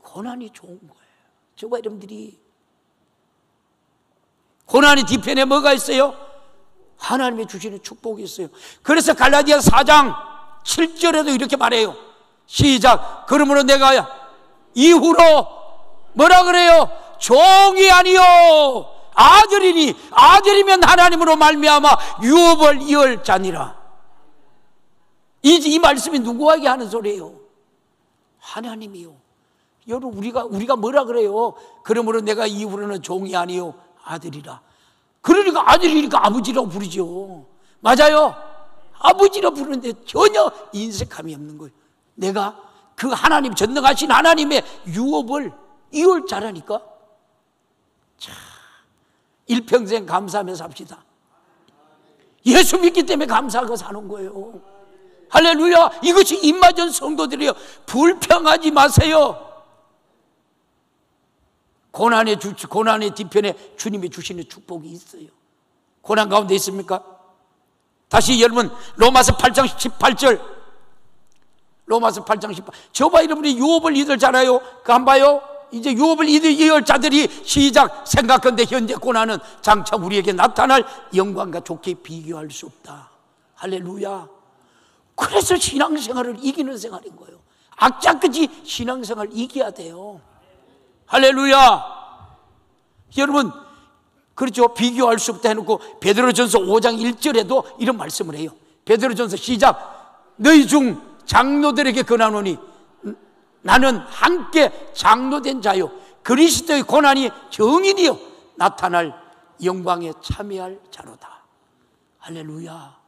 고난이 좋은 거예요. 저와 여러분들이 고난의 뒤편에 뭐가 있어요? 하나님이 주시는 축복이 있어요. 그래서 갈라디아 4장 7절에도 이렇게 말해요. 시작. 그러므로 내가 이후로 뭐라 그래요? 종이 아니요 아들이니 아들이면 하나님으로 말미암아 유업을 이을 자니라. 이 말씀이 누구에게 하는 소리예요? 하나님이요. 여러분 우리가 뭐라 그래요? 그러므로 내가 이후로는 종이 아니요 아들이라. 그러니까 아들이니까 아버지라고 부르죠. 맞아요. 아버지라 부르는데 전혀 인색함이 없는 거예요. 내가 그 하나님 전능하신 하나님의 유업을 이을 자라니까. 자, 일평생 감사하며 삽시다. 예수 믿기 때문에 감사하고 사는 거예요. 할렐루야. 이것이 임마전 성도들이에요. 불평하지 마세요. 고난의 뒤편에 주님이 주시는 축복이 있어요. 고난 가운데 있습니까? 다시 여러분 로마서 8장 18절, 로마서 8장 18절. 저봐 여러분이 유업을 이들잖아요. 그 한 봐요. 이제 유업을 이을 자들이 시작. 생각건대 현재 고난은 장차 우리에게 나타날 영광과 좋게 비교할 수 없다. 할렐루야. 그래서 신앙생활을 이기는 생활인 거예요. 악자까지 신앙생활을 이겨야 돼요. 할렐루야. 여러분 그렇죠. 비교할 수 없다 해놓고 베드로전서 5장 1절에도 이런 말씀을 해요. 베드로전서 시작. 너희 중 장로들에게 권하노니 나는 함께 장로된 자요 그리스도의 고난이 정인이요 나타날 영광에 참여할 자로다. 할렐루야.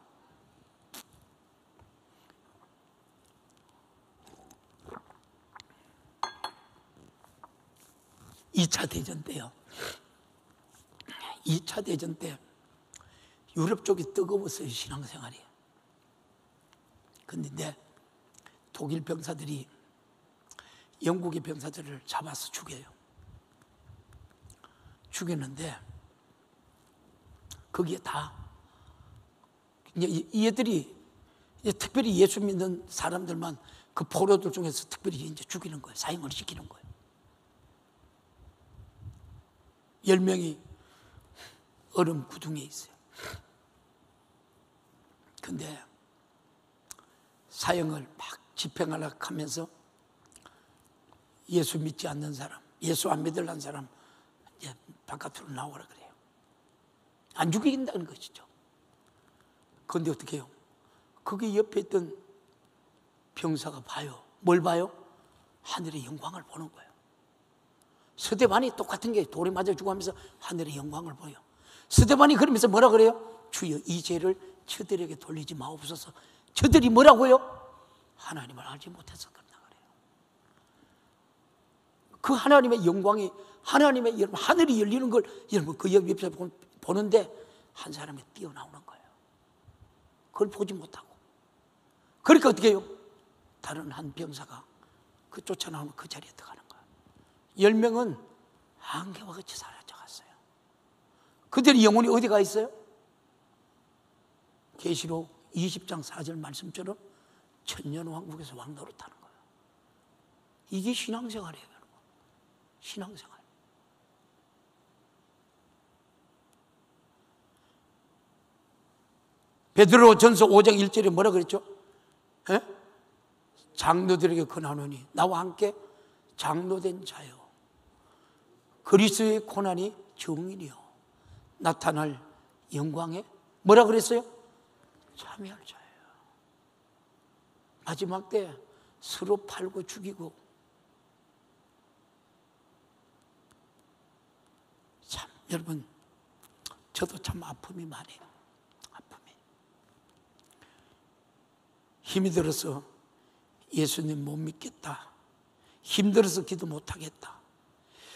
이 차 대전 때요. 2차 대전 때 유럽 쪽이 뜨거웠어요. 신앙생활이. 근데 독일 병사들이 영국의 병사들을 잡아서 죽여요. 죽였는데 거기에 다 이 애들이 특별히 예수 믿는 사람들만 그 포로들 중에서 특별히 이제 죽이는 거예요. 사형을 시키는 거예요. 10명이 얼음 구덩이에 있어요. 근데 사형을 막 집행하려고 하면서 예수 믿지 않는 사람, 예수 안 믿으려는 사람 이제 바깥으로 나오라 그래요. 안 죽이긴다는 것이죠. 그런데 어떻게 해요? 거기 옆에 있던 병사가 봐요. 뭘 봐요? 하늘의 영광을 보는 거예요. 스데반이 똑같은 게 돌에 맞아 죽어 하면서 하늘의 영광을 보여. 스데반이 그러면서 뭐라 그래요? 주여 이 죄를 저들에게 돌리지 마옵소서. 저들이 뭐라고요? 하나님을 알지 못해서 그런다 그래요. 그 하나님의 영광이 하나님의 여러분 하늘이 열리는 걸 여러분 그 옆에서 보는데 한 사람이 뛰어나오는 거예요. 그걸 보지 못하고. 그러니까 어떻게 해요? 다른 한 병사가 그 쫓아나오면 그 자리에 들어가는 거예요. 10명은 안개와 같이 사라져갔어요. 그들의 영혼이 어디 가 있어요? 계시록 20장 4절 말씀처럼 천년왕국에서 왕노릇하는 거예요. 이게 신앙생활이에요, 여러분. 신앙생활. 베드로전서 5장 1절에 뭐라 그랬죠? 에? 장로들에게 권하노니 나와 함께 장로된 자요 그리스도의 고난이 정인이요 나타날 영광에 뭐라 그랬어요? 참여할 자예요. 마지막 때 서로 팔고 죽이고 참 여러분 저도 참 아픔이 많아요. 아픔이 힘이 들어서 예수님 못 믿겠다. 힘들어서 기도 못하겠다.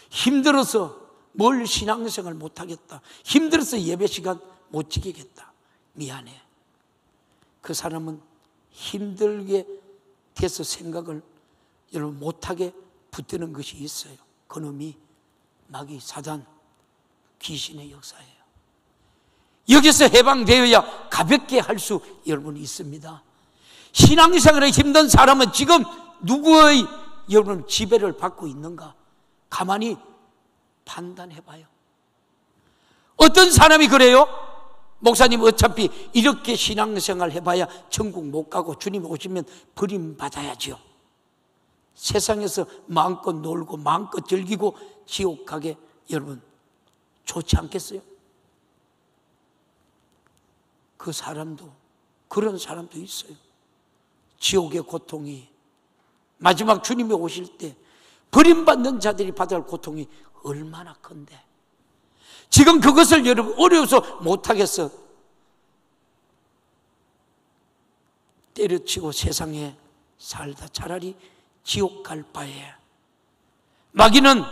힘들어서 뭘 신앙생활 못하겠다. 힘들어서 예배 시간 못 지키겠다. 미안해. 그 사람은 힘들게 돼서 생각을 여러분 못하게 붙드는 것이 있어요. 그놈이 마귀 사단 귀신의 역사예요. 여기서 해방되어야 가볍게 할 수 여러분 있습니다. 신앙생활에 힘든 사람은 지금 누구의 여러분 지배를 받고 있는가? 가만히 판단해 봐요. 어떤 사람이 그래요? 목사님 어차피 이렇게 신앙생활 해봐야 천국 못 가고 주님 오시면 버림받아야죠. 세상에서 마음껏 놀고 마음껏 즐기고 지옥 가게 여러분 좋지 않겠어요? 그 사람도 그런 사람도 있어요. 지옥의 고통이 마지막 주님이 오실 때 버림받는 자들이 받을 고통이 얼마나 큰데 지금 그것을 여러분 어려워서 못하겠어 때려치고 세상에 살다 차라리 지옥 갈 바에 마귀는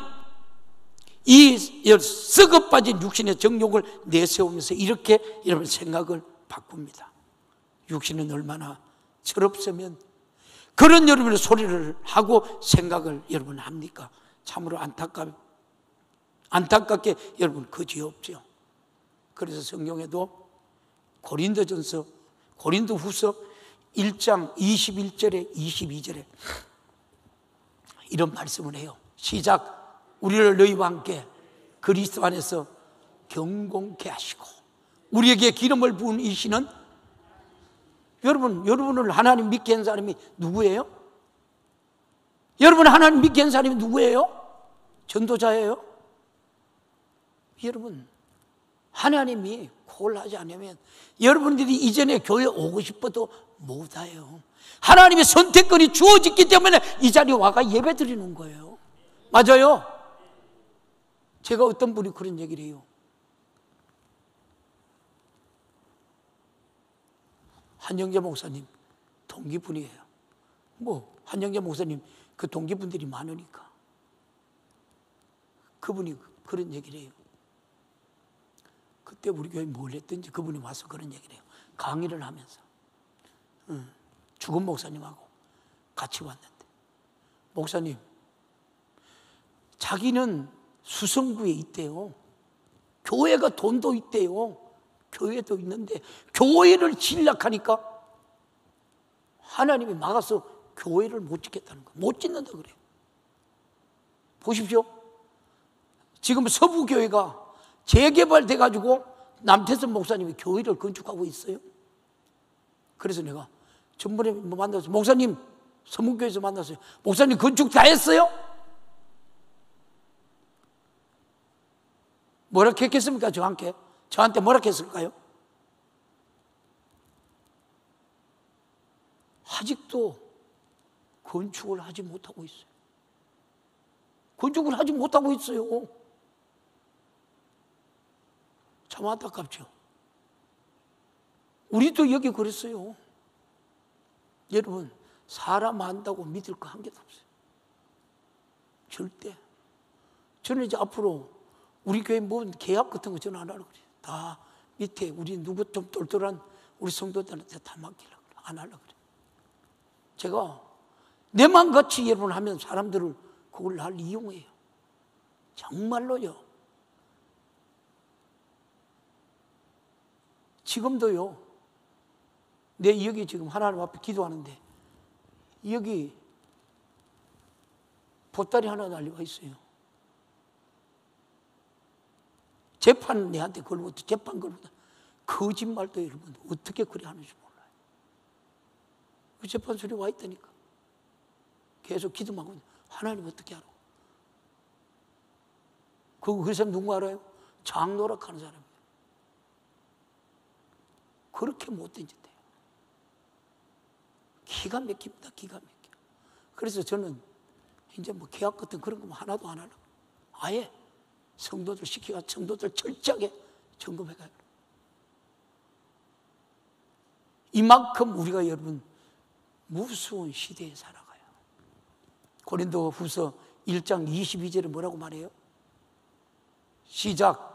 이 썩어 빠진 육신의 정욕을 내세우면서 이렇게 여러분 생각을 바꿉니다. 육신은 얼마나 철없으면 그런 여러분의 소리를 하고 생각을 여러분 합니까? 참으로 안타깝게 여러분 그지없죠. 그래서 성경에도 고린도후서 1장 21절에 22절에 이런 말씀을 해요. 시작. 우리를 너희와 함께 그리스도 안에서 경공케 하시고 우리에게 기름을 부은 이시는 여러분을 하나님 믿게 한 사람이 누구예요? 여러분 하나님 믿게 한 사람이 누구예요? 전도자예요? 여러분 하나님이 콜하지 않으면 여러분들이 이전에 교회 오고 싶어도 못 와요. 하나님의 선택권이 주어졌기 때문에 이 자리에 와가 예배 드리는 거예요. 맞아요? 제가 어떤 분이 그런 얘기를 해요. 한영재 목사님 동기분이에요. 한영재 목사님 그 동기분들이 많으니까 그분이 그런 얘기를 해요. 그때 우리 교회 뭘 했든지 그분이 와서 그런 얘기를 해요. 강의를 하면서 죽은 목사님하고 같이 왔는데 목사님 자기는 수성구에 있대요. 교회가 돈도 있대요. 교회도 있는데 교회를 지으려니까 하나님이 막아서 교회를 못 짓겠다는 거예요. 못 짓는다 그래요. 보십시오. 지금 서부교회가 재개발돼 가지고 남태선 목사님이 교회를 건축하고 있어요. 그래서 내가 전번에 만나서 목사님 서문교회에서 만났어요. 목사님 건축 다 했어요? 뭐라 했겠습니까? 저한테 뭐라 했을까요? 아직도 건축을 하지 못하고 있어요. 건축을 하지 못하고 있어요. 참 안타깝죠. 우리도 여기 그랬어요. 여러분 사람 안다고 믿을 거 한 개도 없어요. 절대. 저는 이제 앞으로 우리 교회 뭐 계약 같은 거 저는 안 하려고 그래요. 다 밑에 우리 누구 좀 똘똘한 우리 성도들한테 다 맡기려고 그래요. 안 하려고 그래요. 제가 내 마음같이 여러분 하면 사람들을 그걸 날 이용해요. 정말로요. 지금도요. 내 여기 지금 하나님 앞에 기도하는데 여기 보따리 하나 달려가 있어요. 재판 내한테 걸고 재판 걸고 거짓말도 여러분 어떻게 그래 하는지 몰라요. 그 재판 소리 와 있다니까. 계속 기도만 하고 하나님 어떻게 알아? 그 사람 누구 알아요? 장노락하는 사람이에요. 그렇게 못된 짓 해요. 기가 막힙니다. 기가 막혀. 그래서 저는 이제 뭐 계약 같은 그런 거 하나도 안 하려고. 아예 성도들 시키가 성도들 철저하게 점검해가요. 이만큼 우리가 여러분 무서운 시대에 살아가요. 고린도후서 1장 22절에 뭐라고 말해요? 시작.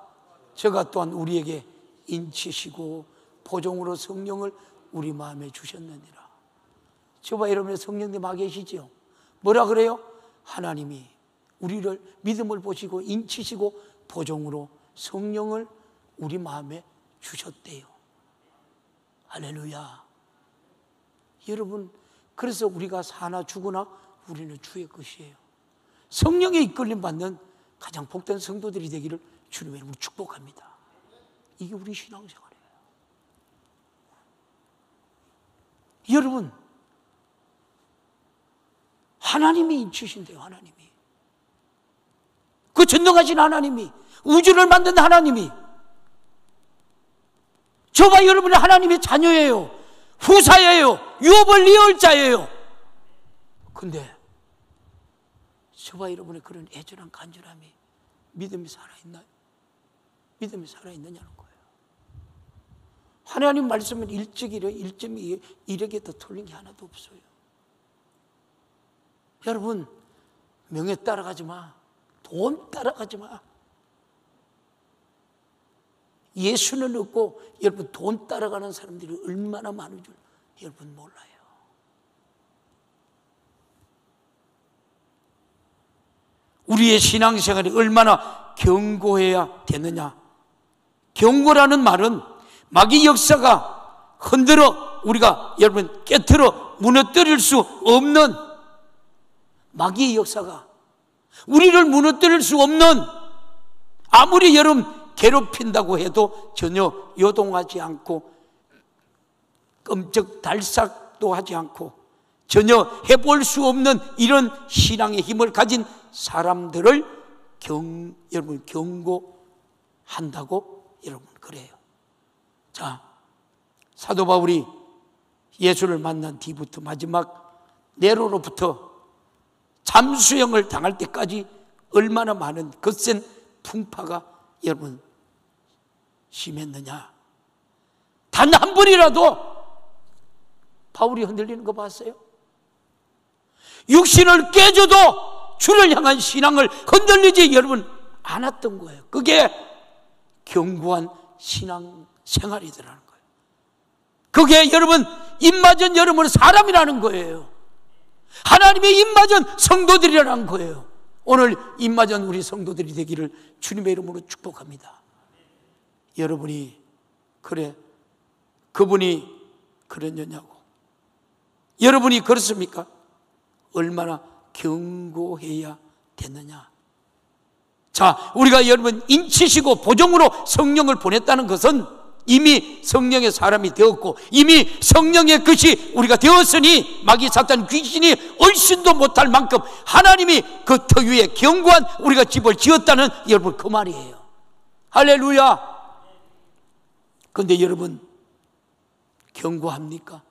저가 또한 우리에게 인치시고 보종으로 성령을 우리 마음에 주셨느니라. 저봐 여러분의 성령님 와 계시죠? 뭐라 그래요? 하나님이 우리를 믿음을 보시고 인치시고 보종으로 성령을 우리 마음에 주셨대요. 할렐루야. 여러분 그래서 우리가 사나 죽으나 우리는 주의 것이에요. 성령의 이끌림 받는 가장 복된 성도들이 되기를 주님의 이름으로 축복합니다. 이게 우리 신앙생활이에요. 여러분, 하나님이 인치신대요. 하나님이. 그 전능하신 하나님이, 우주를 만든 하나님이, 저와 여러분은 하나님의 자녀예요. 후사예요. 유업을 이을 자예요. 근데 저와 여러분의 그런 애절한 간절함이 믿음이 살아있나요? 믿음이 살아있느냐는 거예요. 하나님 말씀은 1.1에게 더 틀린 게 하나도 없어요. 여러분, 명예 따라가지 마. 돈 따라가지 마. 예수는 없고 여러분 돈 따라가는 사람들이 얼마나 많은 줄 여러분 몰라요. 우리의 신앙생활이 얼마나 견고해야 되느냐. 견고라는 말은 마귀 역사가 흔들어 우리가 여러분 깨트려 무너뜨릴 수 없는, 마귀의 역사가 우리를 무너뜨릴 수 없는, 아무리 여러분 괴롭힌다고 해도 전혀 요동하지 않고 끔찍달싹도 하지 않고 전혀 해볼 수 없는 이런 신앙의 힘을 가진 사람들을 여러분 경고한다고 여러분 그래요. 자, 사도 바울이 예수를 만난 뒤부터 마지막 네로로부터 잠수형을 당할 때까지 얼마나 많은 거센 풍파가 여러분 심했느냐. 단 한 번이라도 바울이 흔들리는 거 봤어요? 육신을 깨져도 주를 향한 신앙을 흔들리지 여러분 않았던 거예요. 그게 견고한 신앙 생활이더라는 거예요. 그게 여러분 입맞은 여러분 사람이라는 거예요. 하나님의 입맞은 성도들이라는 거예요. 오늘 입맞은 우리 성도들이 되기를 주님의 이름으로 축복합니다. 여러분이 그래, 그분이 그랬느냐고, 여러분이 그렇습니까? 얼마나 견고해야 되느냐. 자, 우리가 여러분 인치시고 보정으로 성령을 보냈다는 것은 이미 성령의 사람이 되었고 이미 성령의 것이 우리가 되었으니 마귀 사탄 귀신이 얼씬도 못할 만큼 하나님이 그 터 위에 견고한 우리가 집을 지었다는 여러분 그 말이에요. 할렐루야. 그런데 여러분 견고합니까?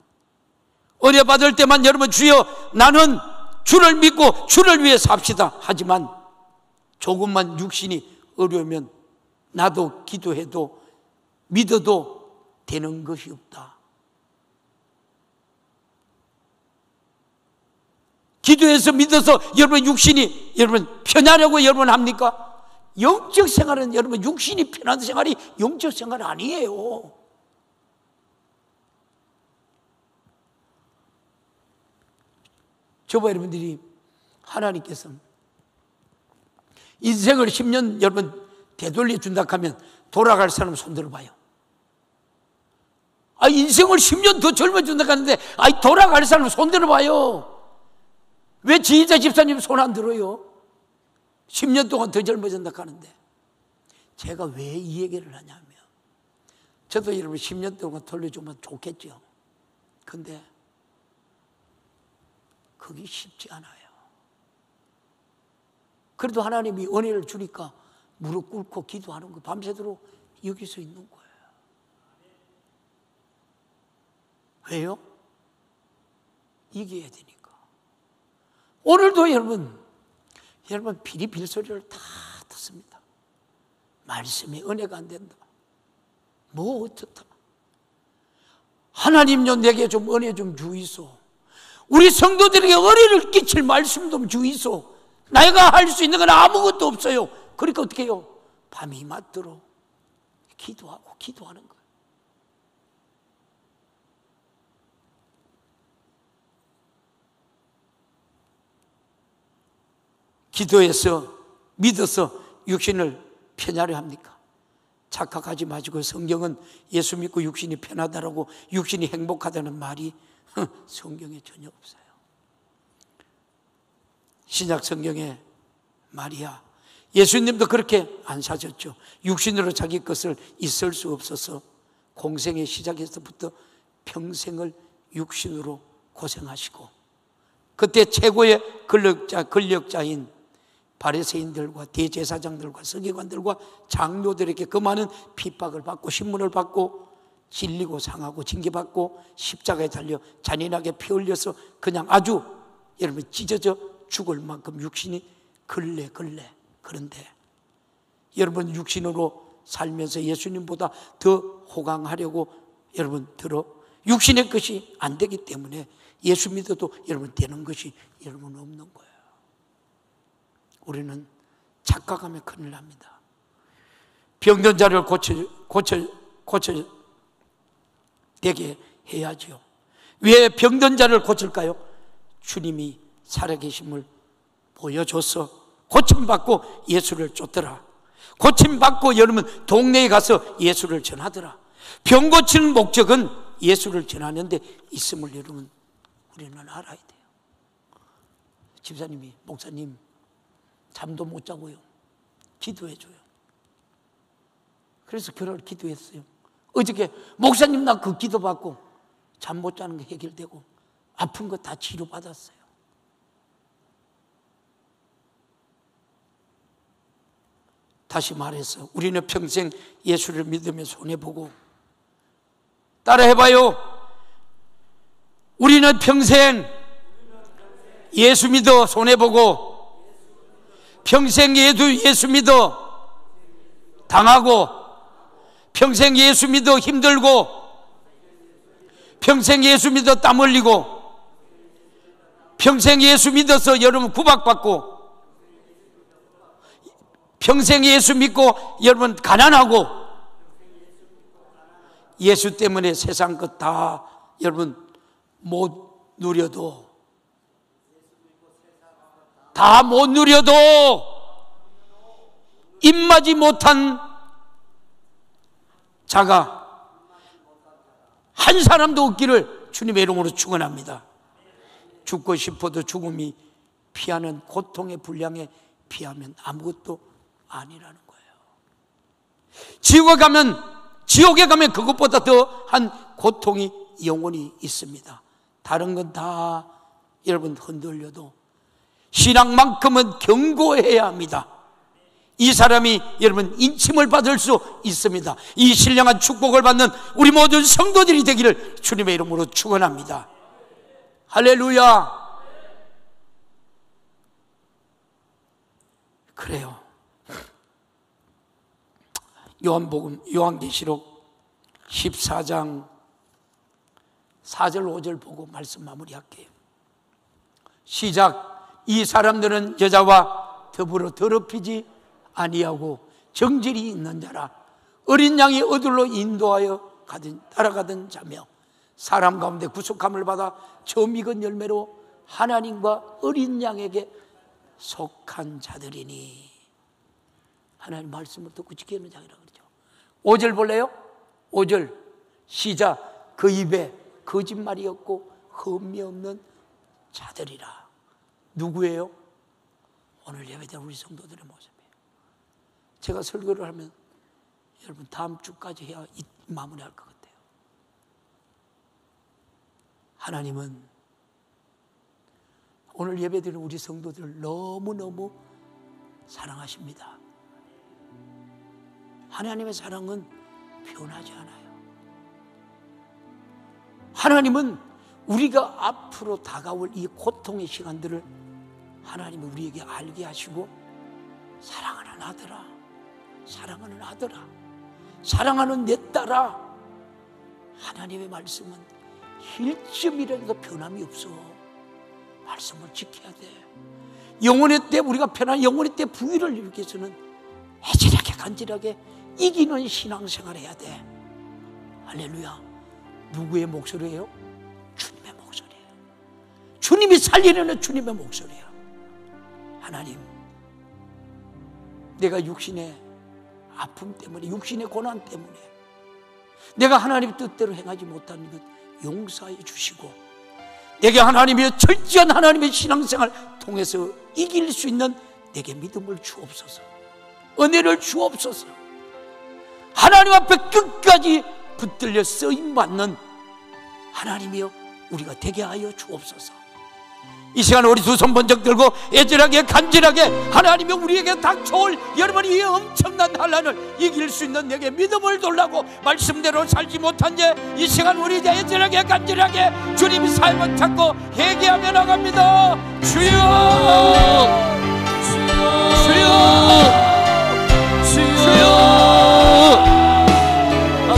은혜 받을 때만 여러분 주여 나는 주를 믿고 주를 위해 삽시다 하지만 조금만 육신이 어려우면 나도 기도해도 믿어도 되는 것이 없다. 기도해서 믿어서 여러분 육신이 여러분 편하려고 여러분 합니까? 영적 생활은 여러분 육신이 편한 생활이 영적 생활 아니에요. 저와 여러분들이 하나님께서 인생을 10년 여러분 되돌려 준다 하면 돌아갈 사람 손 들어봐요. 인생을 10년 더 젊어준다 하는데 돌아갈 사람 손 들어봐요. 왜 지휘자 집사님 손 안 들어요? 10년 동안 더 젊어진다 하는데. 제가 왜 이 얘기를 하냐면 저도 여러분 10년 동안 돌려주면 좋겠죠. 근데 그게 쉽지 않아요. 그래도 하나님이 은혜를 주니까 무릎 꿇고 기도하는 거 밤새도록 여기서 있는 거예요. 왜요? 이겨야 되니까. 오늘도 여러분 비리 빌소리를 다 듣습니다. 말씀에 은혜가 안 된다. 뭐 어떻다. 하나님요 내게 좀 은혜 좀 주이소. 우리 성도들에게 은혜를 끼칠 말씀 좀 주이소. 내가 할 수 있는 건 아무것도 없어요. 그러니까 어떻게 해요? 밤이 맞도록 기도하고 기도하는 거예요. 기도해서 믿어서 육신을 편하려 합니까? 착각하지 마시고 성경은 예수 믿고 육신이 편하다라고 육신이 행복하다는 말이 성경에 전혀 없어요. 신약 성경에 마리아 예수님도 그렇게 안 사셨죠. 육신으로 자기 것을 있을 수 없어서 공생의 시작에서부터 평생을 육신으로 고생하시고, 그때 최고의 권력자인 바리새인들과 대제사장들과 서기관들과 장로들에게 그 많은 핍박을 받고 신문을 받고 질리고 상하고 징계받고 십자가에 달려 잔인하게 피 흘려서 그냥 아주 여러분 찢어져 죽을 만큼 육신이 걸레. 그런데 여러분 육신으로 살면서 예수님보다 더 호강하려고 여러분 육신의 것이 안 되기 때문에 예수 믿어도 여러분 되는 것이 여러분 없는 거예요. 우리는 착각하면 큰일 납니다. 병든 자를 고쳐 되게 해야지요. 왜 병든 자를 고칠까요? 주님이 살아계심을 보여줘서 고침받고 예수를 쫓더라. 고침받고 여러분 동네에 가서 예수를 전하더라. 병 고치는 목적은 예수를 전하는 데 있음을 여러분 우리는 알아야 돼요. 집사님이, 목사님 잠도 못 자고요, 기도해줘요. 그래서 결혼 기도했어요. 어저께 목사님 나 그 기도받고 잠 못 자는 게 해결되고 아픈 거 다 치료받았어요. 다시 말해서 우리는 평생 예수를 믿으며 손해보고, 따라해봐요. 우리는 평생 예수 믿어 손해보고, 평생 예수 믿어 당하고, 평생 예수 믿어 힘들고, 평생 예수 믿어 땀 흘리고, 평생 예수 믿어서 여러분 구박받고, 평생 예수 믿고 여러분 가난하고, 예수 때문에 세상 것 다 여러분 못 누려도, 다 못 누려도 입맞이 못한 자가 한 사람도 없기를 주님의 이름으로 축원합니다. 죽고 싶어도 죽음이 피하는 고통의 분량에 비하면 아무것도 아니라는 거예요. 지옥에 가면 그것보다 더한 고통이 영원히 있습니다. 다른 건 다 여러분 흔들려도 신앙만큼은 경고해야 합니다. 이 사람이 여러분 인침을 받을 수 있습니다. 이 신령한 축복을 받는 우리 모든 성도들이 되기를 주님의 이름으로 축원합니다. 할렐루야. 그래요. 요한계시록 14장 4절 5절 보고 말씀 마무리할게요. 시작. 이 사람들은 여자와 더불어 더럽히지 아니하고 정질이 있는 자라, 어린 양이 어디로 인도하여 따라가던 자며, 사람 가운데 구속함을 받아 처음 익은 열매로 하나님과 어린 양에게 속한 자들이니. 하나님 말씀을 듣고 지키는 자이라고 그러죠. 5절 볼래요? 5절 시작. 그 입에 거짓말이 없고 흠이 없는 자들이라. 누구예요? 오늘 예배드린 우리 성도들의 모습이에요. 제가 설교를 하면 여러분 다음 주까지 해야 마무리할 것 같아요. 하나님은 오늘 예배드린 우리 성도들을 너무너무 사랑하십니다. 하나님의 사랑은 변하지 않아요. 하나님은 우리가 앞으로 다가올 이 고통의 시간들을 하나님이 우리에게 알게 하시고, 사랑하는 아들아, 사랑하는 아들아, 사랑하는 내 딸아, 하나님의 말씀은 일점이라도 변함이 없어. 말씀을 지켜야 돼. 영혼의 때 우리가 편한 영혼의 때 부위를 이루기 위해서는 애절하게 간절하게 이기는 신앙생활을 해야 돼. 할렐루야. 누구의 목소리예요? 주님의 목소리예요. 주님이 살리려는 주님의 목소리예요. 하나님, 내가 육신의 아픔 때문에, 육신의 고난 때문에 내가 하나님의 뜻대로 행하지 못하는 것 용서해 주시고, 내게 하나님의 철저한 하나님의 신앙생활 통해서 이길 수 있는 내게 믿음을 주옵소서. 은혜를 주옵소서. 하나님 앞에 끝까지 붙들려 쓰임받는 하나님이여 우리가 되게 하여 주옵소서. 이 시간 우리 두 손 번쩍 들고 애절하게 간절하게 하나님이 우리에게 닥쳐올 여러분 이 엄청난 환난을 이길 수 있는 내게 믿음을 달라고 말씀대로 살지 못한 죄 이 시간 우리 애절하게 간절하게 주님 삶을 찾고 회개하며 나갑니다. 주여